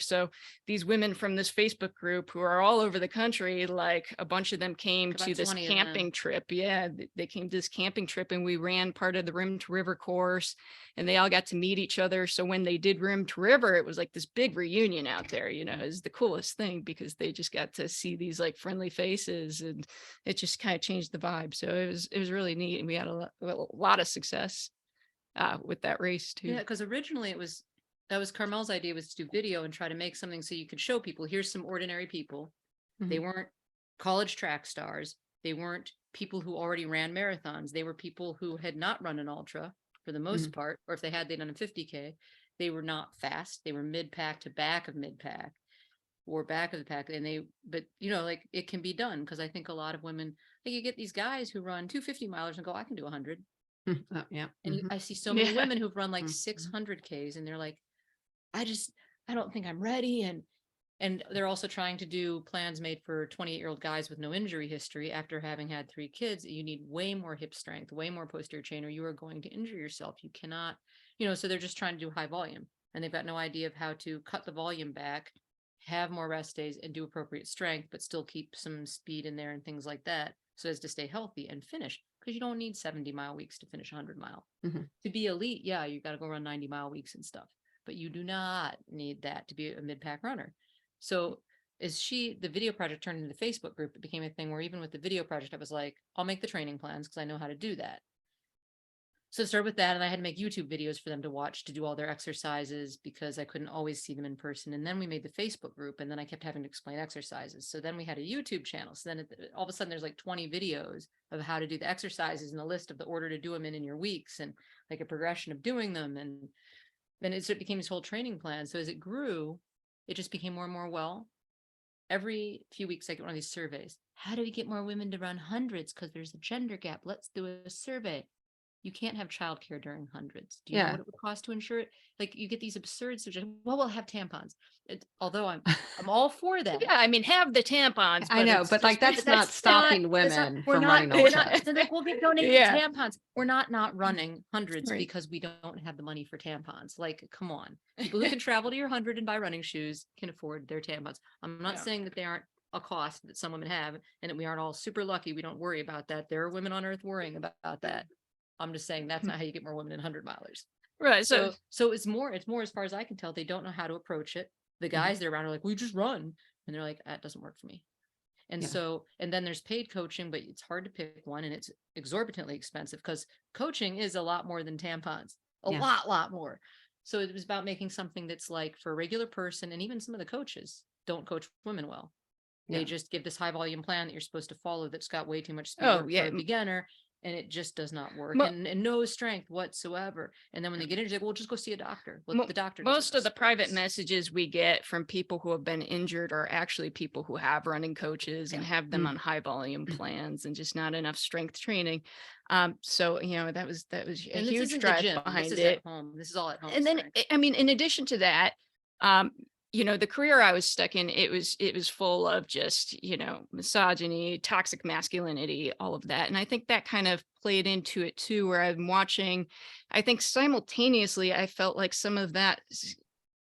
[SPEAKER 2] these women from this Facebook group who are all over the country, like a bunch of them came to this camping trip. Yeah, they came to this camping trip, and we ran part of the Rim to River course, and they all got to meet each other. So when they did Rim to River, it was like this big reunion out there. Is the coolest thing, because they just got to see these like friendly faces, and it just kind of changed the vibe. So it was really neat, and we had a lot of success with that race too.
[SPEAKER 3] Yeah, because originally it was That was Carmell's idea, was to do video and try to make something so you could show people, here's some ordinary people. They weren't college track stars. They weren't people who already ran marathons. They were people who had not run an ultra for the most part, or if they had, they'd done a 50K. They were not fast. They were mid-pack to back of mid-pack or back of the pack. But you know, like it can be done, because I think a lot of women, like you get these guys who run 250 milers and go, I can do 100.
[SPEAKER 1] Oh, yeah.
[SPEAKER 3] And I see so many women who've run like 600Ks and they're like, I don't think I'm ready. And they're also trying to do plans made for 28-year-old guys with no injury history after having had 3 kids. You need way more hip strength, way more posterior chain, or you are going to injure yourself. You cannot, you know, so they're just trying to do high volume and they've got no idea of how to cut the volume back, have more rest days and do appropriate strength, but still keep some speed in there and things like that, so as to stay healthy and finish. Because you don't need 70-mile weeks to finish 100-mile. To be elite, yeah, you got to go run 90-mile weeks and stuff, but you do not need that to be a mid-pack runner. So as the video project turned into the Facebook group, it became a thing where even with the video project, I was like, I'll make the training plans because I know how to do that. So start with that. And I had to make YouTube videos for them to watch, to do all their exercises, because I couldn't always see them in person. And then we made the Facebook group, and then I kept having to explain exercises. So then we had a YouTube channel. So then all of a sudden there's like 20 videos of how to do the exercises and a list of the order to do them in your weeks and like a progression of doing them. And then it became this whole training plan. So as it grew, it just became more and more, every few weeks I get one of these surveys. How do we get more women to run hundreds? Because there's a gender gap. Let's do a survey. You can't have childcare during hundreds. Do you know what it would cost to insure it? Like you get these absurd suggestions. Well, we'll have tampons. Although I'm all for that.
[SPEAKER 2] Yeah, I mean, have the tampons.
[SPEAKER 1] I know, but like that's not stopping women from running ultras.
[SPEAKER 3] They're like, we'll get donated tampons. We're not running hundreds because we don't have the money for tampons. Like, come on. People who can travel to your 100 and buy running shoes can afford their tampons. I'm not saying that they aren't a cost that some women have and that we aren't all super lucky. We don't worry about that. There are women on earth worrying about that. I'm just saying that's not how you get more women in 100-milers.
[SPEAKER 2] Right. So
[SPEAKER 3] it's more as far as I can tell, they don't know how to approach it. The guys they're around are like, we just run. And they're like, that doesn't work for me. And and then there's paid coaching, but it's hard to pick one and it's exorbitantly expensive because coaching is a lot more than tampons, a lot more. So it was about making something that's like for a regular person, and even some of the coaches don't coach women well. They just give this high volume plan that you're supposed to follow that's got way too much speed for a beginner. And it just does not work, and no strength whatsoever. And then when they get injured, well, just go see a doctor. The doctor.
[SPEAKER 2] Most of the private messages we get from people who have been injured are actually people who have running coaches and have them on high volume plans and just not enough strength training. So you know that was a huge drive behind it.
[SPEAKER 3] This is all at home.
[SPEAKER 2] And then I mean, in addition to that, you know, the career I was stuck in, it was full of just, you know, misogyny, toxic masculinity, all of that. And I think that kind of played into it too, where I'm watching, I think simultaneously, I felt like some of that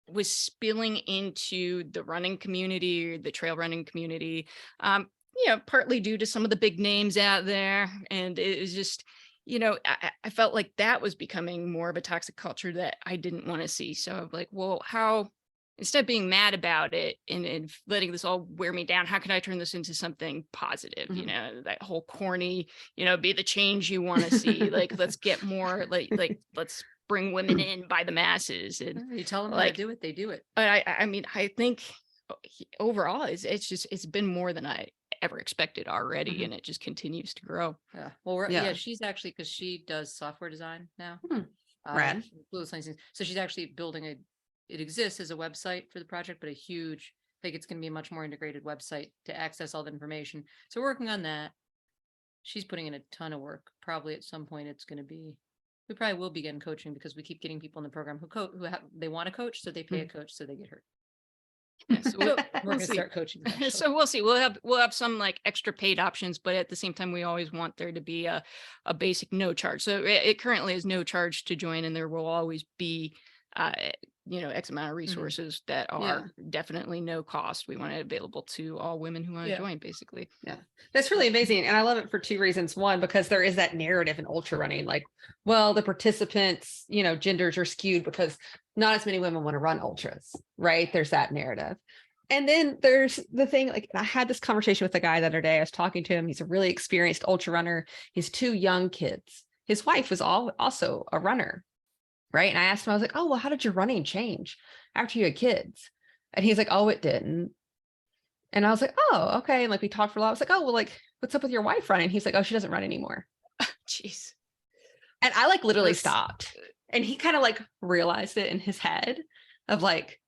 [SPEAKER 2] was spilling into the running community, or the trail running community, you know, partly due to some of the big names out there. And it was just, you know, I felt like that was becoming more of a toxic culture that I didn't want to see. So I'm like, well, how, instead of being mad about it and letting this all wear me down, how can I turn this into something positive? You know, that whole corny, you know, be the change you want to see. Like, let's get more like, let's bring women in by the masses. And
[SPEAKER 3] you tell them how to do it, they do it.
[SPEAKER 2] I mean, I think overall it's been more than I ever expected already. And it just continues to grow.
[SPEAKER 3] Yeah. Well, she's actually, because she does software design now.
[SPEAKER 1] Rad.
[SPEAKER 3] So she's actually building it exists as a website for the project, but I think it's going to be a much more integrated website to access all the information. So we're working on that. She's putting in a ton of work. Probably at some point we probably will begin coaching, because we keep getting people in the program they want to coach, so they pay a coach, so they get hurt.
[SPEAKER 2] Yeah, so
[SPEAKER 3] we're going to start coaching.
[SPEAKER 2] So we'll see. We'll have some like extra paid options, but at the same time, we always want there to be a basic no charge. So it currently is no charge to join, and there will always be you know, X amount of resources that are definitely no cost. We want it available to all women who want to join, basically.
[SPEAKER 1] Yeah, that's really amazing. And I love it for 2 reasons. One, because there is that narrative in ultra running, like, well, the participants, you know, genders are skewed because not as many women want to run ultras, right? There's that narrative. And then there's the thing, like, I had this conversation with a guy the other day. I was talking to him. He's a really experienced ultra runner. He's 2 young kids. His wife was also a runner. Right. And I asked him, I was like, oh, well, how did your running change after you had kids? And he's like, oh, it didn't. And I was like, oh, okay. And like, we talked for a lot. I was like, oh, well, like, what's up with your wife running? He's like, oh, she doesn't run anymore.
[SPEAKER 2] Jeez.
[SPEAKER 1] And I like literally
[SPEAKER 2] That's-
[SPEAKER 1] stopped. And he kind of like realized it in his head of like,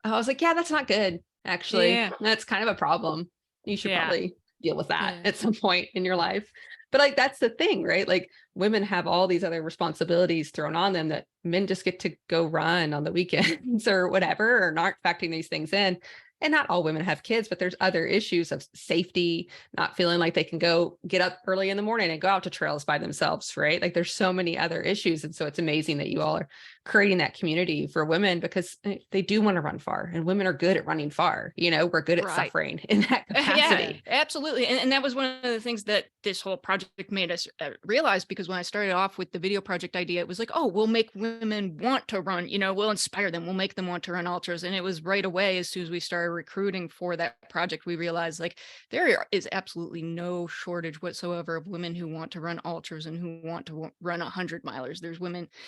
[SPEAKER 1] I was like, yeah, that's not good. Actually,
[SPEAKER 2] Yeah.
[SPEAKER 1] that's kind of a problem. You should
[SPEAKER 2] Yeah.
[SPEAKER 1] probably deal with that
[SPEAKER 3] Yeah.
[SPEAKER 1] at some point in your life. But like, that's the thing, right? Like women have all these other responsibilities thrown on them that men just get to go run on the weekends or whatever, or not factoring these things in. And not all women have kids, but there's other issues of safety, not feeling like they can go get up early in the morning and go out to trails by themselves, right? Like there's so many other issues. And so it's amazing that you all are creating that community for women because they do want to run far, and women are good at running far. You know, we're good at
[SPEAKER 2] Right.
[SPEAKER 1] suffering in that capacity.
[SPEAKER 2] Yeah, absolutely. And that was one of the things that this whole project made us realize, because when I started off with the video project idea, it was like, oh, we'll make women want to run, you know, we'll inspire them, we'll make them want to run ultras. And it was right away, as soon as we started recruiting for that project, we realized like there is absolutely no shortage whatsoever of women who want to run ultras and who want to run 100-milers.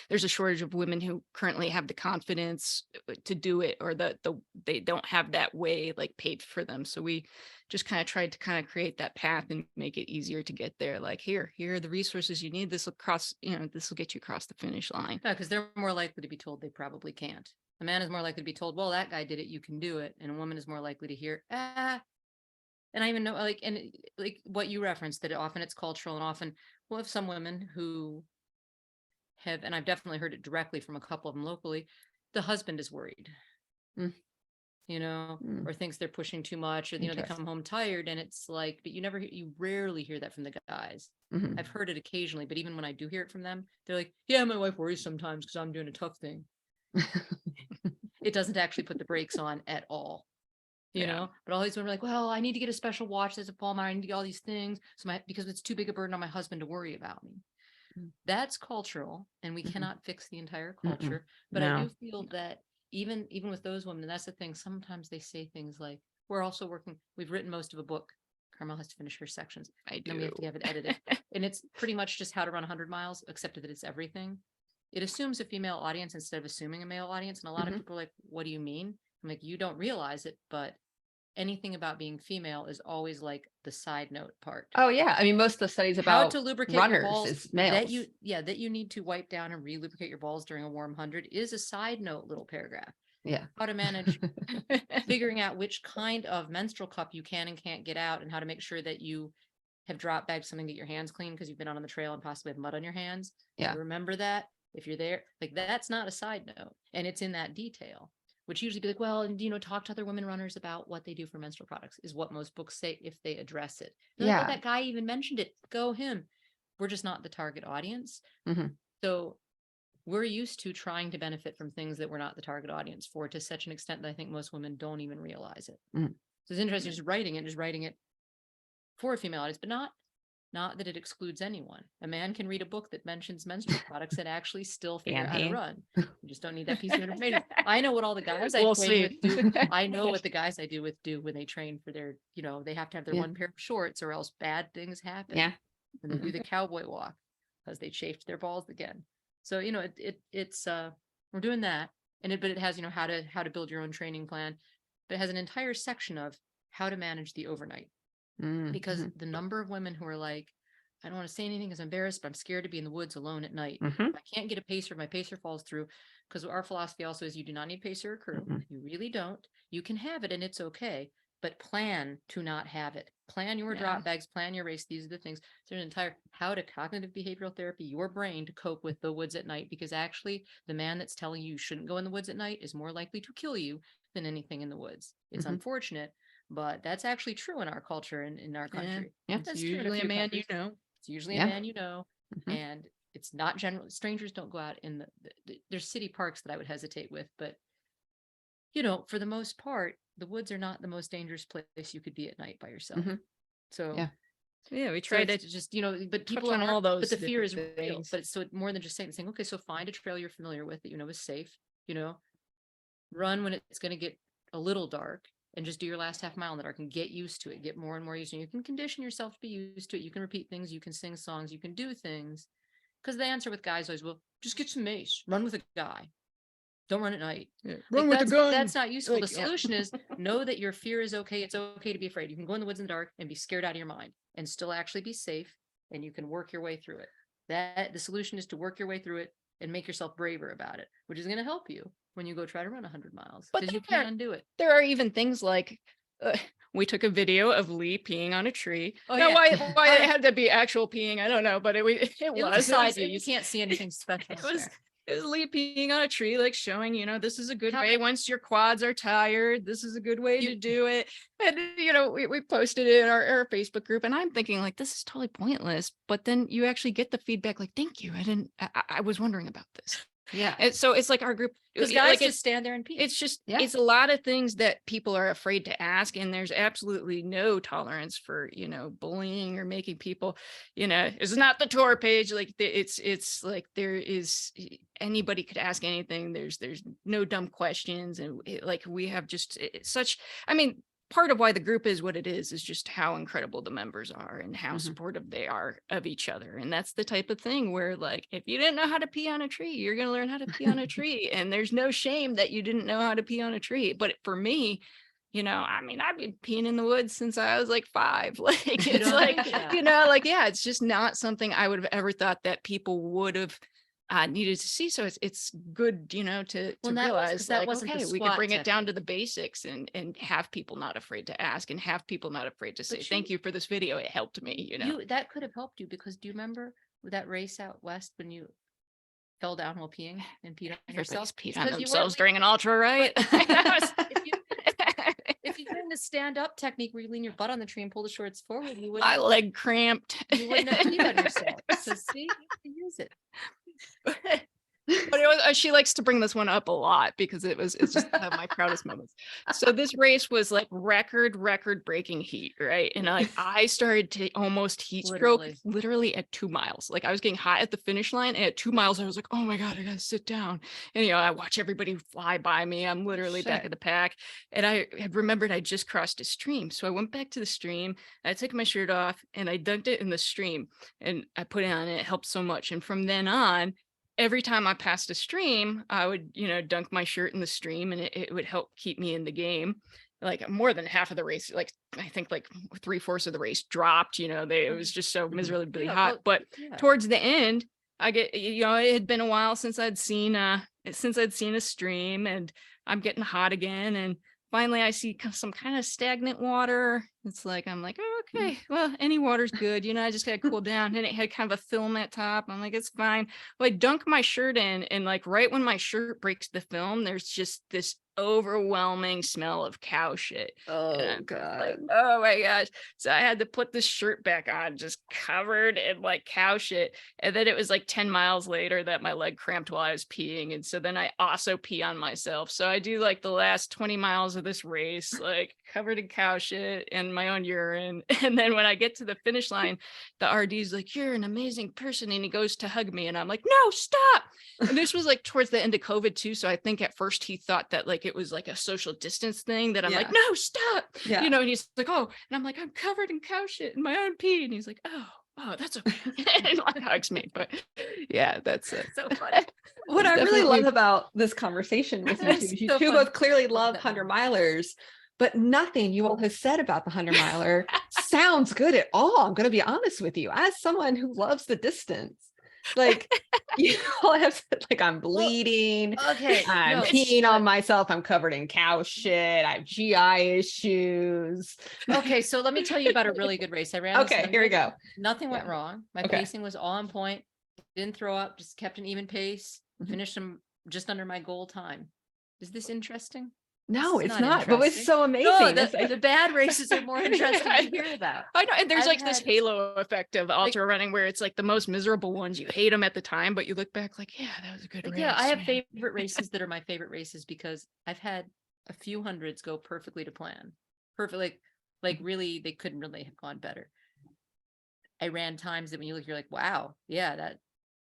[SPEAKER 2] There's a shortage of women who currently have the confidence to do it, or they don't have that way like paid for them. So we just kind of tried to kind of create that path and make it easier to get there. Like here are the resources you need. This will this will get you across the finish line.
[SPEAKER 3] Yeah, because they're more likely to be told they probably can't. A man is more likely to be told, well, that guy did it, you can do it. And a woman is more likely to hear, ah. And I even know, like, and like what you referenced, that often it's cultural, and often we'll have some women who have, and I've definitely heard it directly from a couple of them locally, the husband is worried.
[SPEAKER 1] Mm.
[SPEAKER 3] You know,
[SPEAKER 1] Mm.
[SPEAKER 3] or thinks they're pushing too much, or, you know, they come home tired, and it's like, but you rarely hear that from the guys.
[SPEAKER 1] Mhm.
[SPEAKER 3] I've heard it occasionally, but even when I do hear it from them, they're like, yeah, my wife worries sometimes because I'm doing a tough thing. It doesn't actually put the brakes on at all, you
[SPEAKER 2] Yeah.
[SPEAKER 3] know. But all these women are like, well, I need to get a special watch that's a Palmer, I need to get all these things, because it's too big a burden on my husband to worry about me. That's cultural, and we cannot fix the entire culture. But I do feel that even with those women, and that's the thing, sometimes they say things like, we've written most of a book. Karmell has to finish her sections. Then we have to have it edited. And it's pretty much just how to run 100 miles, except that it's everything. It assumes a female audience instead of assuming a male audience. And a lot of people are like, what do you mean? I'm like, you don't realize it, but anything about being female is always like the side note part.
[SPEAKER 1] Oh yeah. I mean, most of the studies
[SPEAKER 3] How
[SPEAKER 1] about
[SPEAKER 3] to lubricate
[SPEAKER 1] runners
[SPEAKER 3] your balls
[SPEAKER 1] is males.
[SPEAKER 3] that you need to wipe down and re-lubricate your balls during a warm 100 is a side note little paragraph.
[SPEAKER 1] Yeah.
[SPEAKER 3] How to manage figuring out which kind of menstrual cup you can and can't get out, and how to make sure that you have drop bagged something to get your hands clean because you've been out on the trail and possibly have mud on your hands.
[SPEAKER 1] Yeah.
[SPEAKER 3] So remember that if you're there, like that's not a side note, and it's in that detail, which usually be like, well, and you know, talk to other women runners about what they do for menstrual products is what most books say if they address it. They're like,
[SPEAKER 1] Yeah.
[SPEAKER 3] oh, that guy even mentioned it. Go him. We're just not the target audience.
[SPEAKER 1] Mhm.
[SPEAKER 3] So we're used to trying to benefit from things that we're not the target audience for, to such an extent that I think most women don't even realize it.
[SPEAKER 1] Mm.
[SPEAKER 3] So it's interesting just writing it for a female audience, but not that it excludes anyone. A man can read a book that mentions menstrual products and actually still figure out how to run. You just don't need that piece of information. I know what all the guys I train with do. I know what the guys I do when they train for their, you know, they have to have their one pair of shorts or else bad things happen.
[SPEAKER 1] Yeah.
[SPEAKER 3] And they do the cowboy walk because they chafed their balls again. So, you know, it's we're doing that. But it has, you know, how to build your own training plan. But it has an entire section of how to manage the overnight. Because the number of women who are like, I don't want to say anything because I'm embarrassed, but I'm scared to be in the woods alone at night. I can't get a pacer. My pacer falls through, because our philosophy also is you do not need pacer or crew. You really don't. You can have it and it's okay, but plan to not have it. Plan your drop bags, plan your race. These are the things. There's an entire how to cognitive behavioral therapy your brain to cope with the woods at night, because actually the man that's telling you shouldn't go in the woods at night is more likely to kill you than anything in the woods. It's unfortunate, but that's actually true in our culture and in our country.
[SPEAKER 1] Yeah.
[SPEAKER 3] That's
[SPEAKER 2] It's
[SPEAKER 3] true in
[SPEAKER 2] usually a man you know.
[SPEAKER 3] It's usually a man you know, and it's not general. Strangers don't go out in there's city parks that I would hesitate with, but you know, for the most part, the woods are not the most dangerous place you could be at night by yourself. So
[SPEAKER 2] Yeah, we
[SPEAKER 3] so
[SPEAKER 2] tried to
[SPEAKER 3] it's just, you know, but people
[SPEAKER 2] on
[SPEAKER 3] are
[SPEAKER 2] all those
[SPEAKER 3] but the fear is
[SPEAKER 2] different
[SPEAKER 3] real.
[SPEAKER 2] things.
[SPEAKER 3] But it's so more than just saying, okay, so find a trail you're familiar with that you know is safe, you know, run when it's going to get a little dark, and just do your last half mile in the dark and get used to it, get more and more used to it. You can condition yourself to be used to it. You can repeat things, you can sing songs, you can do things. Because the answer with guys always, well, just get some mace, run with a guy. Don't run at night.
[SPEAKER 2] Yeah.
[SPEAKER 3] Like,
[SPEAKER 2] Run with a gun.
[SPEAKER 3] That's not useful.
[SPEAKER 2] Like,
[SPEAKER 3] The
[SPEAKER 2] yeah.
[SPEAKER 3] solution is know that your fear is okay. It's okay to be afraid. You can go in the woods in the dark and be scared out of your mind and still actually be safe, and you can work your way through it. That the solution is to work your way through it and make yourself braver about it, which is going to help you when you go try to run 100 miles,
[SPEAKER 2] But
[SPEAKER 3] because you
[SPEAKER 2] there-
[SPEAKER 3] can't undo it.
[SPEAKER 2] There are even things like we took a video of Lee peeing on a tree.
[SPEAKER 3] Oh,
[SPEAKER 2] Now,
[SPEAKER 3] yeah.
[SPEAKER 2] why it had to be actual peeing, I don't know, but it was.
[SPEAKER 3] It was
[SPEAKER 2] It
[SPEAKER 3] beside
[SPEAKER 2] was-
[SPEAKER 3] you.
[SPEAKER 2] it
[SPEAKER 3] You
[SPEAKER 2] was-
[SPEAKER 3] can't see anything special.
[SPEAKER 2] It was Lee peeing on a tree, like showing, this is a good
[SPEAKER 3] How-
[SPEAKER 2] way. Once your quads are tired, this is a good way to do it. And, we posted it in our Facebook group, and I'm thinking like, this is totally pointless. But then you actually get the feedback like, thank you. I was wondering about this.
[SPEAKER 3] Yeah.
[SPEAKER 2] And so it's like our group,
[SPEAKER 3] Because
[SPEAKER 2] it-
[SPEAKER 3] guys
[SPEAKER 2] like
[SPEAKER 3] just stand there and pee.
[SPEAKER 2] it's just,
[SPEAKER 3] Yeah.
[SPEAKER 2] it's a lot of things that people are afraid to ask. And there's absolutely no tolerance for, bullying or making people, it's not the tour page. Like it's like there is, anybody could ask anything. There's no dumb questions. And like, we have just such, part of why the group is what it is just how incredible the members are and how supportive they are of each other. And that's the type of thing where, like, if you didn't know how to pee on a tree, you're going to learn how to pee on a tree. And there's no shame that you didn't know how to pee on a tree. But for me, I've been peeing in the woods since I was like 5. Like, it's like, it's just not something I would have ever thought that people would have needed to see. So it's good, to
[SPEAKER 3] Well, that was-
[SPEAKER 2] realize
[SPEAKER 3] that
[SPEAKER 2] like,
[SPEAKER 3] wasn't the
[SPEAKER 2] okay, we can
[SPEAKER 3] SWAT
[SPEAKER 2] bring it down to
[SPEAKER 3] technique.
[SPEAKER 2] the basics and have people not afraid to ask and have people not afraid to say,
[SPEAKER 3] But
[SPEAKER 2] thank you for this video. It helped me,
[SPEAKER 3] That could have helped you, because do you remember that race out west when you fell down while peeing and peed on yourself?
[SPEAKER 2] Everybody's peed
[SPEAKER 3] It's
[SPEAKER 2] on
[SPEAKER 3] 'cause you weren't
[SPEAKER 2] themselves
[SPEAKER 3] leaning-
[SPEAKER 2] during an ultra, right?
[SPEAKER 3] If you learn the stand up technique where you lean your butt on the tree and pull the shorts forward, you
[SPEAKER 2] My
[SPEAKER 3] wouldn't,
[SPEAKER 2] leg cramped.
[SPEAKER 3] you wouldn't have peed on yourself. So see, you have to use it.
[SPEAKER 2] But it was, she likes to bring this one up a lot because it's just one of my proudest moments. So this race was like record breaking heat, right? And like I started to almost heat stroke literally at 2 miles. Like I was getting hot at the finish line, and at 2 miles I was like, oh my God, I gotta sit down. And I watch everybody fly by me. I'm literally back of the pack. And I had remembered I just crossed a stream. So I went back to the stream, I took my shirt off and I dunked it in the stream and I put it on, and it helped so much. And from then on, every time I passed a stream, I would, dunk my shirt in the stream, and it would help keep me in the game. Like more than half of the race, like I think like 3/4 of the race dropped, it was just so miserably hot. But towards the end, I get, it had been a while since I'd seen a stream, and I'm getting hot again. And finally I see some kind of stagnant water. It's like, I'm like, oh, okay, well, any water's good. I just got to cool down. And it had kind of a film at top. I'm like, it's fine. Well, I dunk my shirt in, and like right when my shirt breaks the film, there's just this overwhelming smell of cow shit.
[SPEAKER 1] Oh
[SPEAKER 2] Like,
[SPEAKER 1] God.
[SPEAKER 2] oh my gosh. So I had to put this shirt back on, just covered in like cow shit. And then it was like 10 miles later that my leg cramped while I was peeing. And so then I also pee on myself. So I do like the last 20 miles of this race, like covered in cow shit and my own urine. And then when I get to the finish line, the RD's like, you're an amazing person. And he goes to hug me. And I'm like, no, stop. And this was like towards the end of COVID too. So I think at first he thought that like it was like a social distance thing, that I'm like, no, stop.
[SPEAKER 1] Yeah.
[SPEAKER 2] And he's like, oh, and I'm like, I'm covered in cow shit in my own pee. And he's like, oh, that's okay. And like hugs me. But yeah, that's it.
[SPEAKER 3] So funny.
[SPEAKER 1] What I really love about this conversation with you two is you
[SPEAKER 3] So
[SPEAKER 1] two
[SPEAKER 3] funny.
[SPEAKER 1] both clearly love
[SPEAKER 3] that
[SPEAKER 1] 100 milers, but nothing you all have said about the 100 miler sounds good at all. I'm going to be honest with you, as someone who loves the distance. Like you all have said, like, I'm bleeding.
[SPEAKER 3] Okay.
[SPEAKER 1] I'm
[SPEAKER 3] no,
[SPEAKER 1] peeing on myself. I'm covered in cow shit. I have GI issues.
[SPEAKER 3] Okay, so let me tell you about a really good race I ran. this
[SPEAKER 1] Okay, here we
[SPEAKER 3] 100.
[SPEAKER 1] go.
[SPEAKER 3] Nothing went wrong. My
[SPEAKER 1] Okay.
[SPEAKER 3] pacing was all on point. Didn't throw up, just kept an even pace.
[SPEAKER 1] Mhm.
[SPEAKER 3] Finished them just under my goal time. Is this interesting?
[SPEAKER 1] No,
[SPEAKER 3] It's
[SPEAKER 1] it's
[SPEAKER 3] not
[SPEAKER 1] not, but it's
[SPEAKER 3] interesting.
[SPEAKER 1] so amazing.
[SPEAKER 3] No,
[SPEAKER 1] It's like-
[SPEAKER 3] the bad races are more interesting to hear about.
[SPEAKER 2] I know, and there's
[SPEAKER 3] I've
[SPEAKER 2] like this
[SPEAKER 3] had-
[SPEAKER 2] halo effect of ultra running where it's like the most miserable ones. You hate them at the time, but you look back like, yeah, that was a good race.
[SPEAKER 3] Yeah, I have
[SPEAKER 2] man.
[SPEAKER 3] favorite races that are my favorite races because I've had a few hundreds go perfectly to plan. Perfect, like really, they couldn't really have gone better. I ran times that when you look, you're like, wow, yeah, that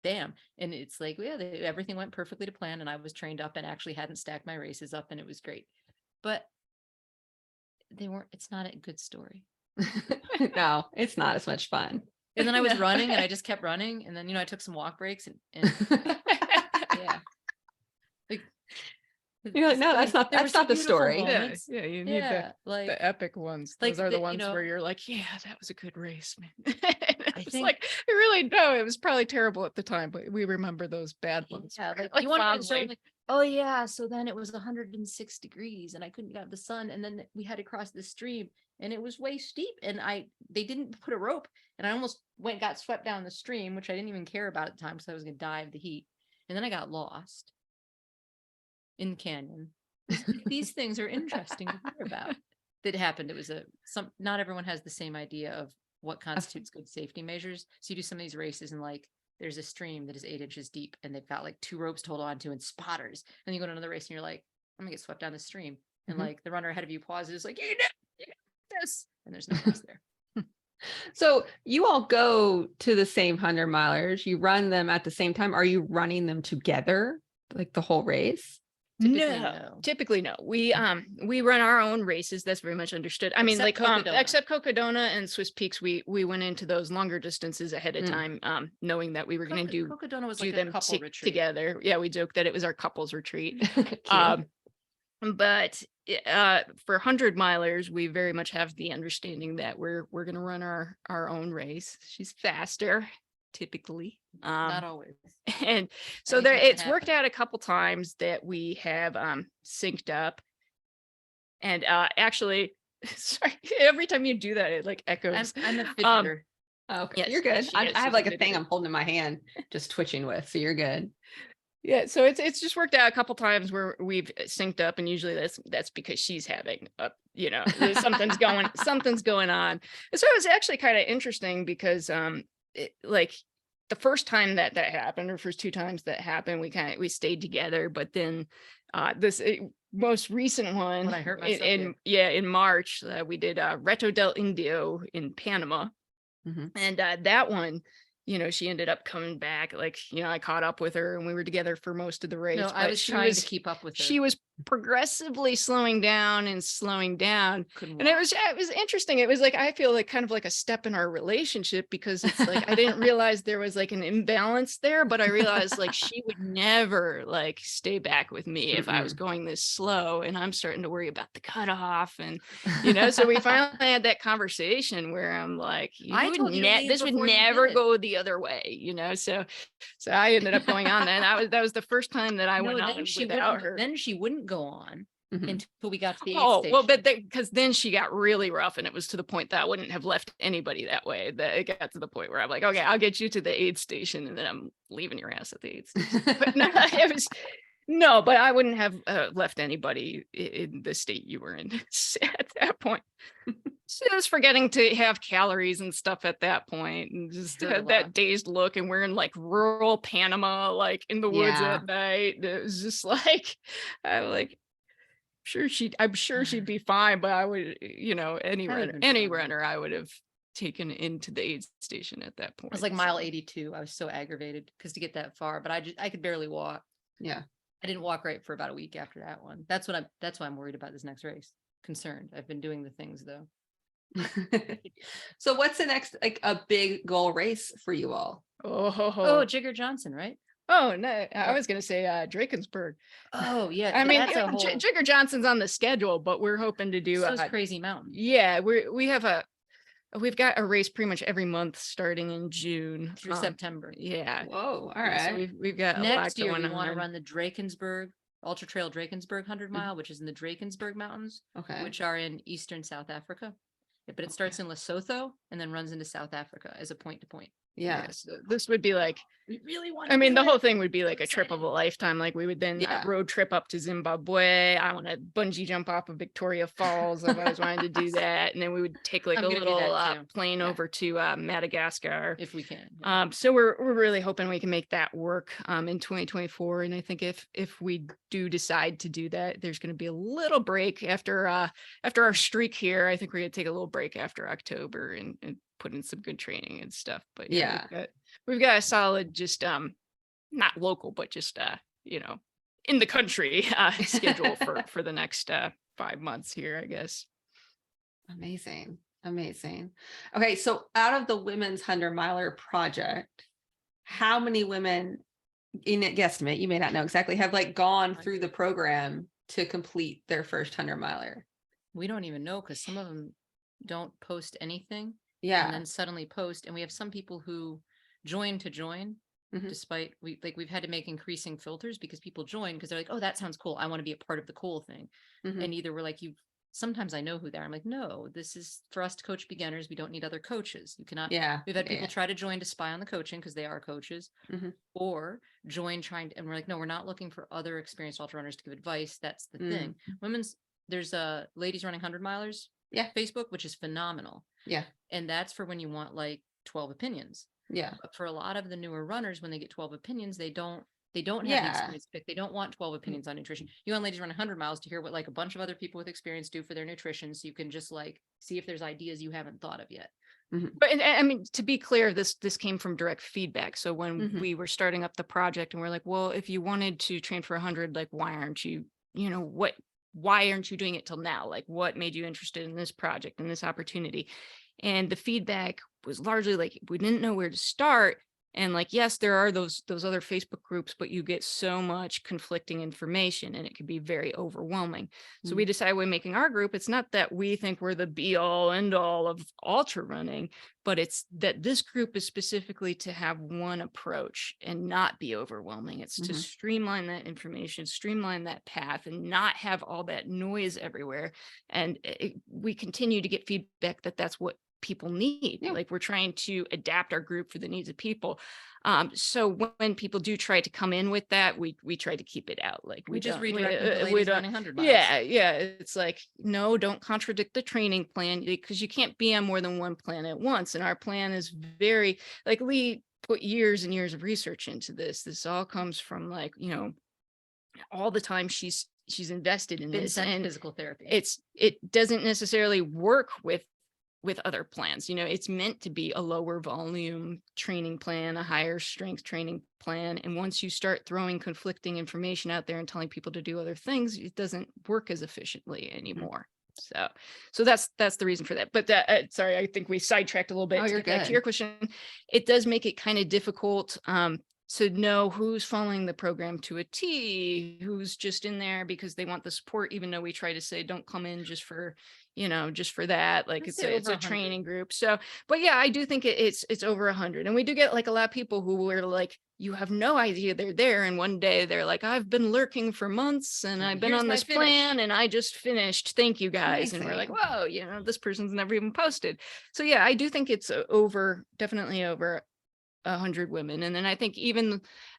[SPEAKER 3] damn. And it's like, yeah, everything went perfectly to plan, and I was trained up and actually hadn't stacked my races up, and it was great. But they weren't, it's not a good story.
[SPEAKER 1] No, it's not as much fun.
[SPEAKER 3] And then I was running and I just kept running. And then, I took some walk breaks and yeah. Like,
[SPEAKER 1] You're like, no, that's not
[SPEAKER 3] there were some
[SPEAKER 1] the
[SPEAKER 3] beautiful
[SPEAKER 1] story.
[SPEAKER 3] moments.
[SPEAKER 2] Yeah, you need
[SPEAKER 3] Yeah, like
[SPEAKER 2] the epic ones.
[SPEAKER 3] like
[SPEAKER 2] Those are the
[SPEAKER 3] the-
[SPEAKER 2] ones where you're like, yeah, that was a good race, man. It's
[SPEAKER 3] think-
[SPEAKER 2] like, I really know it was probably terrible at the time, but we remember those bad ones.
[SPEAKER 3] yeah, like
[SPEAKER 2] like
[SPEAKER 3] you wanted to show
[SPEAKER 2] fondly.
[SPEAKER 3] like, oh yeah, so then it was 106 degrees and I couldn't get out the sun, and then we had to cross the stream and it was way steep, and they didn't put a rope, and I almost got swept down the stream, which I didn't even care about at the time because I was gonna die of the heat, and then I got lost in the canyon. These things are interesting to hear about. That happened. It was not everyone has the same idea of what constitutes good safety measures. So you do some of these races and like there's a stream that is 8 inches deep and they've got like 2 ropes to hold on to and spotters. And you go to another race and you're like, I'm gonna get swept down the stream. And like the runner ahead of you pauses, like, you got this. And there's no place there.
[SPEAKER 1] So you all go to the same 100-milers. You run them at the same time. Are you running them together, like the whole race?
[SPEAKER 2] Typically no. We run our own races. That's very much understood. I mean,
[SPEAKER 3] Except
[SPEAKER 2] like
[SPEAKER 3] Cocodona.
[SPEAKER 2] except Cocodona and Swiss Peaks, we went into those longer distances ahead of time, knowing that we were going to do
[SPEAKER 3] Cocodona was
[SPEAKER 2] do
[SPEAKER 3] like a
[SPEAKER 2] them
[SPEAKER 3] couple retreat.
[SPEAKER 2] together. Yeah, we joked that it was our couples retreat.
[SPEAKER 1] Cute.
[SPEAKER 2] But for 100-milers, we very much have the understanding that we're going to run our own race. She's faster, typically.
[SPEAKER 3] Not always.
[SPEAKER 2] And so
[SPEAKER 3] Anything can
[SPEAKER 2] it's worked
[SPEAKER 3] happen.
[SPEAKER 2] out a couple times that we have synced up. And actually, sorry, every time you do that, it like echoes.
[SPEAKER 3] I'm a fidgeter.
[SPEAKER 1] Okay,
[SPEAKER 2] yes,
[SPEAKER 1] you're good.
[SPEAKER 2] she
[SPEAKER 1] I
[SPEAKER 2] is.
[SPEAKER 1] have
[SPEAKER 2] She's
[SPEAKER 1] like
[SPEAKER 2] a
[SPEAKER 1] a thing
[SPEAKER 2] fidgeter.
[SPEAKER 1] I'm holding in my hand, just twitching with, so you're good.
[SPEAKER 2] Yeah, so it's just worked out a couple times where we've synced up, and usually that's because she's having there's something's going on. And so it was actually kind of interesting because like the first time that happened, or first 2 times that happened, we stayed together, but then this most recent one
[SPEAKER 3] When I hurt myself,
[SPEAKER 2] in March, we did Reto del Indio in Panama.
[SPEAKER 1] Mhm.
[SPEAKER 2] And that one, she ended up coming back. Like, I caught up with her and we were together for most of the race.
[SPEAKER 3] No, I
[SPEAKER 2] but
[SPEAKER 3] was
[SPEAKER 2] she
[SPEAKER 3] trying to keep up with her.
[SPEAKER 2] She was progressively slowing down.
[SPEAKER 3] Couldn't
[SPEAKER 2] And it
[SPEAKER 3] walk.
[SPEAKER 2] was interesting. It was like, I feel like kind of like a step in our relationship, because it's like, I didn't realize there was like an imbalance there, but I realized like she would never like stay back with me if I was going this slow, and I'm starting to worry about the cutoff. And, so we finally had that conversation where I'm like,
[SPEAKER 3] I told you to leave
[SPEAKER 2] this would
[SPEAKER 3] before you
[SPEAKER 2] never
[SPEAKER 3] did.
[SPEAKER 2] go the other way, so I ended up going on that. And that was the first time that I went on without her.
[SPEAKER 3] Then she wouldn't go on
[SPEAKER 1] Mhm.
[SPEAKER 3] until we got to the aid
[SPEAKER 2] Oh, well,
[SPEAKER 3] station.
[SPEAKER 2] but because then she got really rough, and it was to the point that I wouldn't have left anybody that way. That it got to the point where I'm like, okay, I'll get you to the aid station, and then I'm leaving your ass at the aid station. But no, but I wouldn't have left anybody in the state you were in at that point. So I was forgetting to have calories and stuff at that point, and just
[SPEAKER 3] Heard a
[SPEAKER 2] had that
[SPEAKER 3] lot.
[SPEAKER 2] dazed look, and we're in like rural Panama, like in the woods
[SPEAKER 1] Yeah.
[SPEAKER 2] at night. It was just like, I'm like, I'm sure she'd be fine, but I would, any
[SPEAKER 3] That would've been fun.
[SPEAKER 2] runner I would have taken into the aid station at that point.
[SPEAKER 3] It was like mile 82. I was so aggravated because to get that far, but I could barely walk.
[SPEAKER 1] Yeah.
[SPEAKER 3] I didn't walk right for about a week after that one. That's why I'm worried about this next race. Concerned. I've been doing the things though.
[SPEAKER 1] So what's the next, like a big goal race for you all?
[SPEAKER 3] Oh, Jigger Johnson, right?
[SPEAKER 2] Oh no, I was gonna say Drakensburg.
[SPEAKER 3] Oh yeah.
[SPEAKER 2] I mean,
[SPEAKER 3] that's a whole,
[SPEAKER 2] Jigger Johnson's on the schedule, but we're hoping to do
[SPEAKER 3] so's Crazy Mountain.
[SPEAKER 2] yeah, we've got a race pretty much every month starting in June
[SPEAKER 3] Through September.
[SPEAKER 2] Yeah.
[SPEAKER 1] Whoa, all
[SPEAKER 2] Yeah, so
[SPEAKER 1] right.
[SPEAKER 2] we've got
[SPEAKER 3] Next
[SPEAKER 2] a lot
[SPEAKER 3] year,
[SPEAKER 2] going
[SPEAKER 3] we want to
[SPEAKER 2] on.
[SPEAKER 3] run the Drakensburg Ultra Trail Drakensburg 100 mile, which is in the Drakensburg Mountains,
[SPEAKER 1] Okay.
[SPEAKER 3] which are in eastern South Africa. Yeah, but it starts in Lesotho and then runs into South Africa as a point to point.
[SPEAKER 1] Yeah.
[SPEAKER 2] So this would be like,
[SPEAKER 3] We really want.
[SPEAKER 2] I mean, the whole thing would be like a trip of a lifetime. Like we would then
[SPEAKER 1] Yeah.
[SPEAKER 2] road trip up to Zimbabwe. I want to bungee jump off of Victoria Falls. I've always wanted to do that. And then we would take like
[SPEAKER 3] I'm
[SPEAKER 2] a
[SPEAKER 3] gonna do
[SPEAKER 2] little
[SPEAKER 3] that too.
[SPEAKER 2] plane
[SPEAKER 3] Yeah.
[SPEAKER 2] over to Madagascar.
[SPEAKER 3] if we can.
[SPEAKER 2] So we're really hoping we can make that work in 2024. And I think if we do decide to do that, there's going to be a little break after our streak here. I think we're going to take a little break after October and put in some good training and stuff. But
[SPEAKER 1] Yeah.
[SPEAKER 2] we've got a solid, just not local, but just in the country schedule for the next 5 months here, I guess.
[SPEAKER 1] Amazing. Amazing. Okay, so out of the women's 100-miler project, how many women, in a guesstimate, you may not know exactly, have like gone through the program to complete their first 100-miler?
[SPEAKER 3] We don't even know because some of them don't post anything and
[SPEAKER 1] Yeah.
[SPEAKER 3] then suddenly post. And we have some people who join to join,
[SPEAKER 1] Mhm.
[SPEAKER 3] despite we've had to make increasing filters because people join because they're like, oh, that sounds cool. I want to be a part of the cool thing.
[SPEAKER 1] Mhm.
[SPEAKER 3] And either we're like, sometimes I know who they are. I'm like, no, this is for us to coach beginners. We don't need other coaches. You cannot.
[SPEAKER 1] Yeah.
[SPEAKER 3] We've had
[SPEAKER 1] yeah,
[SPEAKER 3] people try to join to spy on the coaching because they are coaches,
[SPEAKER 1] Mhm.
[SPEAKER 3] or join trying to, and we're like, no, we're not looking for other experienced ultra runners to give advice. That's the
[SPEAKER 1] Mm.
[SPEAKER 3] thing. There's ladies running 100-milers.
[SPEAKER 1] Yeah.
[SPEAKER 3] Facebook, which is phenomenal.
[SPEAKER 1] Yeah.
[SPEAKER 3] And that's for when you want like 12 opinions.
[SPEAKER 1] Yeah.
[SPEAKER 3] But for a lot of the newer runners, when they get 12 opinions, they don't have the
[SPEAKER 1] Yeah.
[SPEAKER 3] experience to pick. They don't want 12 opinions on nutrition. You want ladies run 100 miles to hear what like a bunch of other people with experience do for their nutrition. So you can just like see if there's ideas you haven't thought of yet.
[SPEAKER 2] But and I mean, to be clear, this came from direct feedback. So when
[SPEAKER 1] Mhm.
[SPEAKER 2] we were starting up the project and we're like, well, if you wanted to train for 100, like, why aren't you, why aren't you doing it till now? Like, what made you interested in this project and this opportunity? And the feedback was largely like, we didn't know where to start. And like, yes, there are those other Facebook groups, but you get so much conflicting information and it can be very overwhelming. So we decided when making our group, it's not that we think we're the be all end all of ultra running, but it's that this group is specifically to have one approach and not be overwhelming. It's to
[SPEAKER 1] Mhm.
[SPEAKER 2] streamline that information, streamline that path, and not have all that noise everywhere. And we continue to get feedback that that's what people need.
[SPEAKER 1] Yeah.
[SPEAKER 2] Like, we're trying to adapt our group for the needs of people. So when people do try to come in with that, we try to keep it out. Like,
[SPEAKER 3] We just
[SPEAKER 2] don't-
[SPEAKER 3] redirect them to
[SPEAKER 2] we
[SPEAKER 3] ladies
[SPEAKER 2] don't-
[SPEAKER 3] running 100 miles.
[SPEAKER 2] yeah. It's like, no, don't contradict the training plan, because you can't be on more than one plan at once. And our plan is very, like, Lee put years and years of research into this. This all comes from like, all the time she's invested in
[SPEAKER 3] Been
[SPEAKER 2] this.
[SPEAKER 3] sent to
[SPEAKER 2] And
[SPEAKER 3] physical therapy.
[SPEAKER 2] it doesn't necessarily work with other plans. It's meant to be a lower volume training plan, a higher strength training plan. And once you start throwing conflicting information out there and telling people to do other things, it doesn't work as efficiently anymore. So that's the reason for that. But sorry, I think we sidetracked a little bit.
[SPEAKER 1] Oh,
[SPEAKER 2] To
[SPEAKER 1] you're
[SPEAKER 2] get back to
[SPEAKER 1] good.
[SPEAKER 2] your question, it does make it kind of difficult to know who's following the program to a T, who's just in there because they want the support, even though we try to say, don't come in just for that. Like,
[SPEAKER 3] I'd
[SPEAKER 2] it's
[SPEAKER 3] say
[SPEAKER 2] a
[SPEAKER 3] over 100.
[SPEAKER 2] training group. So, but yeah, I do think it's over 100. And we do get like a lot of people who were like, you have no idea they're there. And one day they're like, I've been lurking for months and I've been
[SPEAKER 3] Here's
[SPEAKER 2] on
[SPEAKER 3] my
[SPEAKER 2] this
[SPEAKER 3] finish.
[SPEAKER 2] plan and I just finished. Thank you guys. And we're like,
[SPEAKER 1] Amazing.
[SPEAKER 2] whoa, this person's never even posted. So yeah, I do think it's definitely over 100 women. And then I think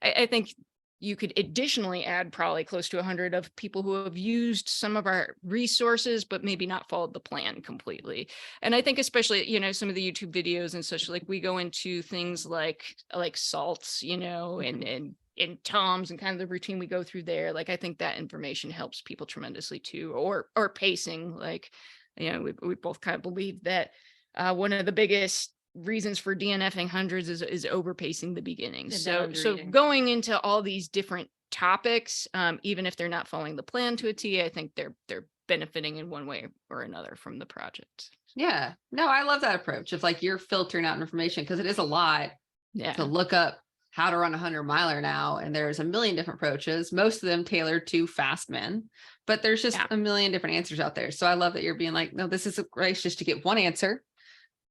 [SPEAKER 2] I think you could additionally add probably close to 100 of people who have used some of our resources, but maybe not followed the plan completely. And I think especially, some of the YouTube videos and such, like, we go into things like salts, and Toms and kind of the routine we go through there. Like, I think that information helps people tremendously too, or pacing. Like, we both kind of believe that one of the biggest reasons for DNFing hundreds is overpacing the beginning.
[SPEAKER 3] And
[SPEAKER 2] So
[SPEAKER 3] undereating.
[SPEAKER 2] going into all these different topics, even if they're not following the plan to a T, I think they're benefiting in one way or another from the project.
[SPEAKER 1] Yeah. No, I love that approach of like, you're filtering out information, because it is a lot
[SPEAKER 2] Yeah.
[SPEAKER 1] to look up how to run a 100-miler now. And there's a million different approaches, most of them tailored to fast men, but there's just
[SPEAKER 2] Yeah.
[SPEAKER 1] a million different answers out there. So I love that you're being like, no, this is a race just to get one answer.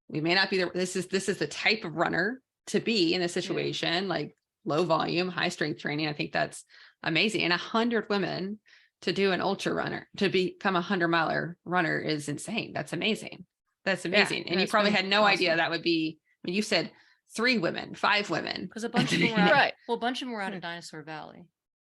[SPEAKER 1] We may not be there. This is the type of runner to be in a situation, like low volume, high strength training. I think that's amazing. And 100 women to do an ultra runner, to become a 100-miler runner, is insane. That's amazing. That's amazing. And you
[SPEAKER 2] it's
[SPEAKER 1] probably
[SPEAKER 2] been
[SPEAKER 1] had no idea
[SPEAKER 2] awesome.
[SPEAKER 1] that would be, I mean, you said 3 women, 5 women.
[SPEAKER 3] Because a bunch of them were out,
[SPEAKER 2] Right.
[SPEAKER 3] well, a bunch of them were out of Dinosaur Valley.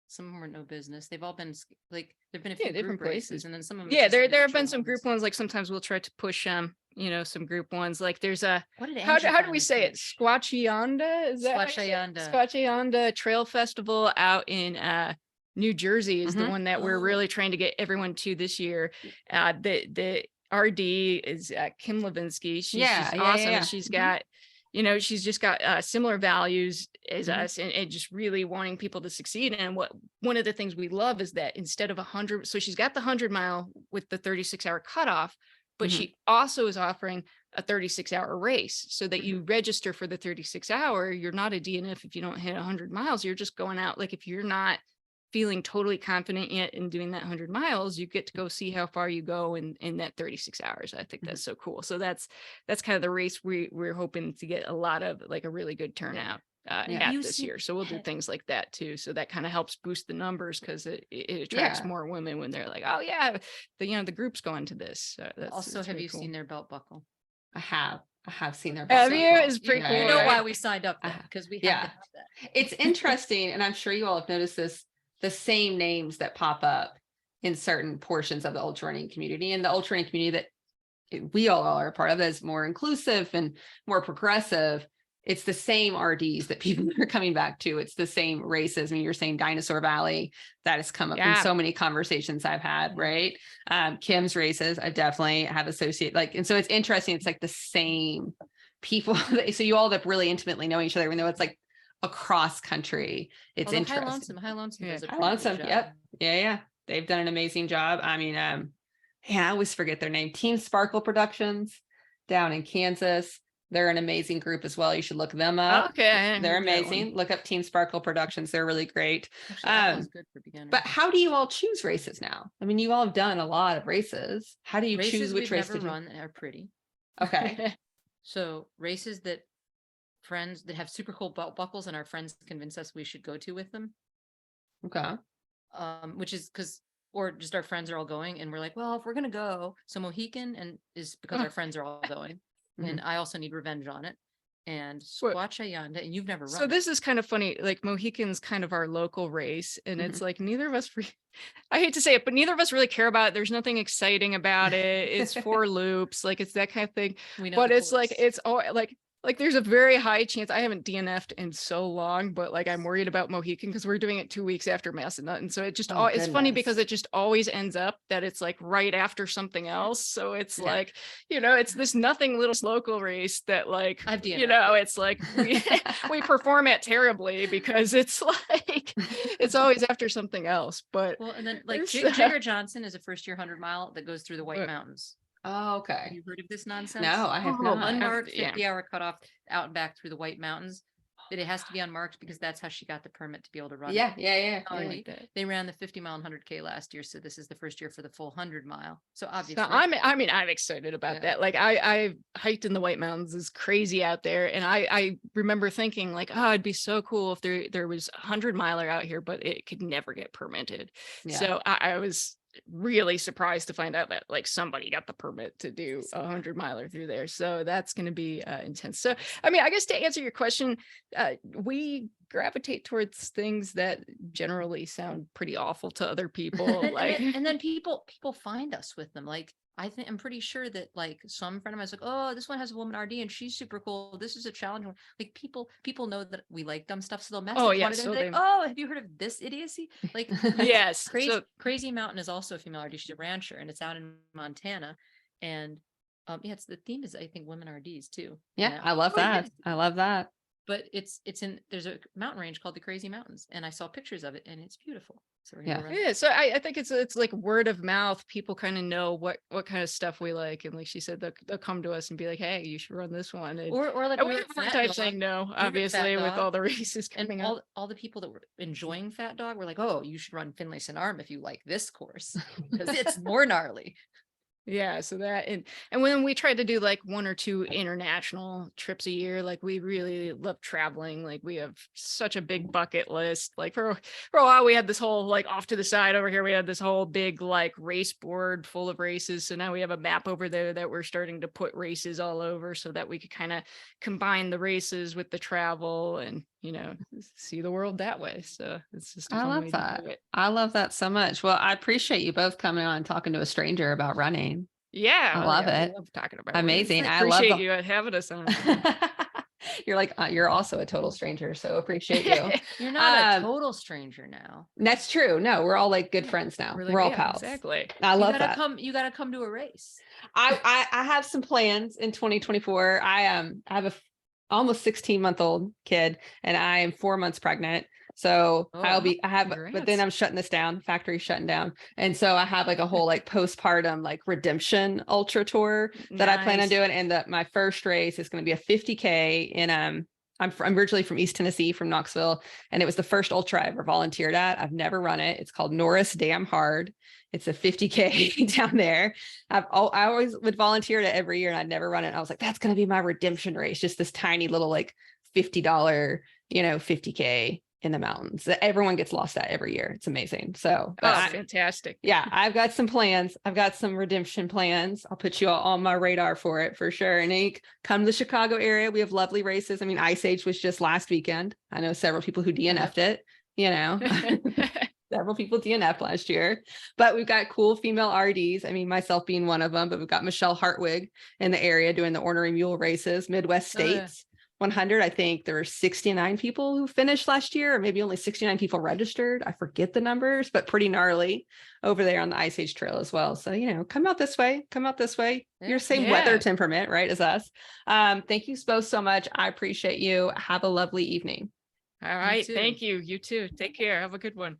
[SPEAKER 3] Some of them were no business. They've all been like, there've been a few
[SPEAKER 2] different
[SPEAKER 3] group races,
[SPEAKER 2] places.
[SPEAKER 3] and then some of them.
[SPEAKER 2] Yeah, there have been some group ones. Like, sometimes we'll try to push some group ones. Like, there's a
[SPEAKER 3] What did
[SPEAKER 2] how do
[SPEAKER 3] Angie
[SPEAKER 2] we say it?
[SPEAKER 3] finally
[SPEAKER 2] Squatchionda? Is that how you say it?
[SPEAKER 3] Squatchionda.
[SPEAKER 2] Squatchionda Trail Festival out in New Jersey is the
[SPEAKER 1] Mhm.
[SPEAKER 2] one that we're
[SPEAKER 3] Oh.
[SPEAKER 2] really trying to get everyone to this year. The RD is Kim Levinsky. She's awesome.
[SPEAKER 1] Yeah.
[SPEAKER 2] And she's
[SPEAKER 1] Mhm.
[SPEAKER 2] got, she's just got similar values as
[SPEAKER 1] Mhm.
[SPEAKER 2] us, and just really wanting people to succeed. And one of the things we love is that instead of 100, so she's got the 100-mile with the 36-hour cutoff, but
[SPEAKER 1] Mhm.
[SPEAKER 2] she also is offering a 36-hour race so that you register for the 36-hour. You're not a DNF if you don't hit 100 miles. You're just going out. Like if you're not feeling totally confident yet in doing that 100 miles, you get to go see how far you go in that 36 hours. I think that's so cool. So that's kind of the race we're hoping to get a lot of, like a really good turnout
[SPEAKER 1] Yeah.
[SPEAKER 2] at
[SPEAKER 3] You
[SPEAKER 2] this
[SPEAKER 3] see-
[SPEAKER 2] year. So we'll do things like that too. So that kind of helps boost the numbers because it attracts
[SPEAKER 1] Yeah.
[SPEAKER 2] more women when they're like, oh yeah, the group's going to this.
[SPEAKER 3] Also,
[SPEAKER 2] that's
[SPEAKER 3] have
[SPEAKER 2] really
[SPEAKER 3] you
[SPEAKER 2] cool.
[SPEAKER 3] seen their belt buckle?
[SPEAKER 1] I have seen their
[SPEAKER 2] Have
[SPEAKER 1] belt
[SPEAKER 2] you?
[SPEAKER 1] buckle.
[SPEAKER 2] It's pretty
[SPEAKER 1] Yeah,
[SPEAKER 2] cool,
[SPEAKER 3] You know
[SPEAKER 2] right?
[SPEAKER 3] why we signed up
[SPEAKER 1] Uh-huh.
[SPEAKER 3] because we have
[SPEAKER 1] Yeah.
[SPEAKER 3] to have that.
[SPEAKER 1] It's interesting, and I'm sure you all have noticed this, the same names that pop up in certain portions of the ultra running community, and the ultra running community that we all are a part of that is more inclusive and more progressive. It's the same RDs that people are coming back to. It's the same races. I mean, you're saying Dinosaur Valley, that has come up in
[SPEAKER 2] Yeah.
[SPEAKER 1] so many conversations I've had, right? Kim's races, I definitely have associated, like, and so it's interesting. It's like the same people. So you all end up really intimately knowing each other, even though it's like across country. It's
[SPEAKER 3] Although
[SPEAKER 1] interesting.
[SPEAKER 3] High Lonesome
[SPEAKER 2] Yeah.
[SPEAKER 3] does a
[SPEAKER 1] High
[SPEAKER 3] pretty good
[SPEAKER 1] Lonesome,
[SPEAKER 3] job.
[SPEAKER 1] yep. Yeah. They've done an amazing job. I mean, I always forget their name. Team Sparkle Productions down in Kansas. They're an amazing group as well. You should look them up.
[SPEAKER 2] Okay, I hadn't
[SPEAKER 1] They're
[SPEAKER 2] heard that one.
[SPEAKER 1] amazing. Look up Team Sparkle Productions. They're really great.
[SPEAKER 3] Actually, that one's good for beginners.
[SPEAKER 1] But how do you all choose races now? I mean, you all have done a lot of races. How do you
[SPEAKER 3] races
[SPEAKER 1] choose which
[SPEAKER 3] we've
[SPEAKER 1] race
[SPEAKER 3] never
[SPEAKER 1] to do?
[SPEAKER 3] run are pretty.
[SPEAKER 1] Okay.
[SPEAKER 3] So races that friends that have super cool belt buckles and our friends convince us we should go to with them.
[SPEAKER 1] Okay.
[SPEAKER 3] Which is because, or just our friends are all going and we're like, well, if we're gonna go, so Mohican and is because our friends are all going, and I also need revenge on it. And
[SPEAKER 2] What-
[SPEAKER 3] Squatch Ayanda, and you've never run.
[SPEAKER 2] So
[SPEAKER 3] it.
[SPEAKER 2] this is kind of funny. Like Mohican's kind of our local race, and it's like neither of us. I hate to say it, but neither of us really care about it. There's nothing exciting about it. It's 4 loops, like it's that kind of thing.
[SPEAKER 3] We know
[SPEAKER 2] But
[SPEAKER 3] the
[SPEAKER 2] it's like
[SPEAKER 3] course.
[SPEAKER 2] it's all like there's a very high chance. I haven't DNF'd in so long, but like I'm worried about Mohican because we're doing it 2 weeks after Massanutten, and so it just
[SPEAKER 1] Oh,
[SPEAKER 2] it's funny
[SPEAKER 1] goodness.
[SPEAKER 2] because it just always ends up that it's like right after something else. So it's
[SPEAKER 1] Yeah.
[SPEAKER 2] like, it's this nothing little local race that like
[SPEAKER 3] I've DNF'd
[SPEAKER 2] it's like we perform it terribly because it's like it's always after something else. But
[SPEAKER 3] Well, and then like
[SPEAKER 2] there's,
[SPEAKER 3] Jigger Johnson is a first year 100 mile that goes through the White
[SPEAKER 2] What?
[SPEAKER 3] Mountains.
[SPEAKER 1] Oh,
[SPEAKER 3] Have
[SPEAKER 1] okay.
[SPEAKER 3] you heard of this nonsense?
[SPEAKER 1] No, I have
[SPEAKER 2] Oh,
[SPEAKER 1] not.
[SPEAKER 3] Unmarked
[SPEAKER 2] yeah.
[SPEAKER 3] 50-hour cutoff out and back through the White Mountains. That it has to be unmarked because that's how she got the permit to be able to run.
[SPEAKER 1] Yeah.
[SPEAKER 3] Oh,
[SPEAKER 2] I
[SPEAKER 3] yeah.
[SPEAKER 2] like that.
[SPEAKER 3] They ran the 50 mile and 100K last year, so this is the first year for the full 100 mile. So
[SPEAKER 2] So
[SPEAKER 3] obviously,
[SPEAKER 2] I'm excited about
[SPEAKER 3] Yeah.
[SPEAKER 2] that. Like I hiked in the White Mountains is crazy out there. And I remember thinking like, oh, it'd be so cool if there was a 100-miler out here, but it could never get permitted.
[SPEAKER 1] Yeah.
[SPEAKER 2] So I was really surprised to find out that like somebody got the permit to do a 100-miler through there. So that's going to be intense. So, I mean, I guess to answer your question, we gravitate towards things that generally sound pretty awful to other people. Like,
[SPEAKER 3] and then people find us with them. Like I'm pretty sure that like some friend of mine's like, oh, this one has a woman RD and she's super cool. This is a challenge one. Like people know that we like dumb stuff, so they'll message
[SPEAKER 2] Oh, yeah,
[SPEAKER 3] one of them
[SPEAKER 2] so
[SPEAKER 3] like,
[SPEAKER 2] they-
[SPEAKER 3] oh, have you heard of this idiocy? Like
[SPEAKER 2] yes.
[SPEAKER 3] Crazy Crazy Mountain is also a female RD. She's a rancher and it's out in Montana. And yeah, it's the theme is I think women RDs too.
[SPEAKER 1] Yeah.
[SPEAKER 3] now.
[SPEAKER 1] I love
[SPEAKER 3] Oh, it
[SPEAKER 1] that.
[SPEAKER 3] is.
[SPEAKER 1] I love that.
[SPEAKER 3] But it's in there's a mountain range called the Crazy Mountains, and I saw pictures of it, and it's beautiful. So we're gonna
[SPEAKER 1] Yeah.
[SPEAKER 3] go run
[SPEAKER 2] Yeah, so I think it's like word of mouth. People kind of know what kind of stuff we like, and like she said, they'll come to us and be like, "Hey, you should run this one." And,
[SPEAKER 3] or like
[SPEAKER 2] and
[SPEAKER 3] we
[SPEAKER 2] we
[SPEAKER 3] were
[SPEAKER 2] have a hard
[SPEAKER 3] at
[SPEAKER 2] time
[SPEAKER 3] Fat
[SPEAKER 2] saying
[SPEAKER 3] Dog,
[SPEAKER 2] no,
[SPEAKER 3] Fat
[SPEAKER 2] obviously, with
[SPEAKER 3] Dog,
[SPEAKER 2] all the races
[SPEAKER 3] and
[SPEAKER 2] coming up.
[SPEAKER 3] all the people that were enjoying Fat Dog were like, "Oh, you should run Finlayson Arm if you like this course because it's more gnarly."
[SPEAKER 2] Yeah, so that and when we tried to do like 1 or 2 international trips a year, like we really love traveling. Like we have such a big bucket list. Like for a while we had this whole like off to the side over here, we had this whole big like race board full of races. So now we have a map over there that we're starting to put races all over so that we could kind of combine the races with the travel and see the world that way. So it's just a
[SPEAKER 1] I
[SPEAKER 2] fun
[SPEAKER 1] love
[SPEAKER 2] way
[SPEAKER 1] that.
[SPEAKER 2] to do it.
[SPEAKER 1] I love that so much. Well, I appreciate you both coming on and talking to a stranger about running.
[SPEAKER 2] Yeah,
[SPEAKER 1] I
[SPEAKER 2] oh,
[SPEAKER 1] love
[SPEAKER 2] yeah, we
[SPEAKER 1] it.
[SPEAKER 2] love talking about it.
[SPEAKER 1] Amazing.
[SPEAKER 2] I
[SPEAKER 1] I love
[SPEAKER 2] appreciate
[SPEAKER 1] the-
[SPEAKER 2] you having us on.
[SPEAKER 1] You're like, you're also a total stranger. So appreciate you.
[SPEAKER 3] You're not a
[SPEAKER 1] Um,
[SPEAKER 3] total stranger now.
[SPEAKER 1] That's true. No, we're all like good friends now.
[SPEAKER 2] We're
[SPEAKER 1] We're,
[SPEAKER 2] like,
[SPEAKER 1] all
[SPEAKER 2] yeah,
[SPEAKER 1] pals.
[SPEAKER 2] exactly.
[SPEAKER 1] I
[SPEAKER 3] You
[SPEAKER 1] love
[SPEAKER 3] gotta
[SPEAKER 1] that.
[SPEAKER 3] come. You gotta come to a race.
[SPEAKER 1] I have some plans in 2024. I have a almost 16-month-old kid and I am 4 months pregnant. So
[SPEAKER 3] Oh,
[SPEAKER 1] I have, but
[SPEAKER 2] congrats.
[SPEAKER 1] then I'm shutting this down, factory shutting down. And so I have like a whole like postpartum like redemption ultra tour that I plan on
[SPEAKER 2] Nice.
[SPEAKER 1] doing. And my first race is going to be a 50K in I'm originally from East Tennessee, from Knoxville, and it was the first ultra I ever volunteered at. I've never run it. It's called Norris Damn Hard. It's a 50K down there. I always would volunteer it every year, and I'd never run it. I was like, that's going to be my redemption race, just this tiny little like $50, 50K in the mountains that everyone gets lost at every year. It's amazing. So
[SPEAKER 2] Oh, fantastic.
[SPEAKER 1] yeah, I've got some plans. I've got some redemption plans. I'll put you all on my radar for it for sure. And then you come to the Chicago area. We have lovely races. I mean, Ice Age was just last weekend. I know several people who DNF'd it, several people DNF'd last year, but we've got cool female RDs. I mean, myself being one of them, but we've got Michelle Hartwig in the area doing the ornery mule races, Midwest States. 100, I think there were 69 people who finished last year, or maybe only 69 people registered. I forget the numbers, but pretty gnarly over there on the Ice Age Trail as well. So, come out this way, You're same weather temperament, right, as us. Thank you both so much. I appreciate you. Have a lovely evening.
[SPEAKER 2] All right.
[SPEAKER 3] too.
[SPEAKER 2] Thank you. You too. Take care. Have a good one.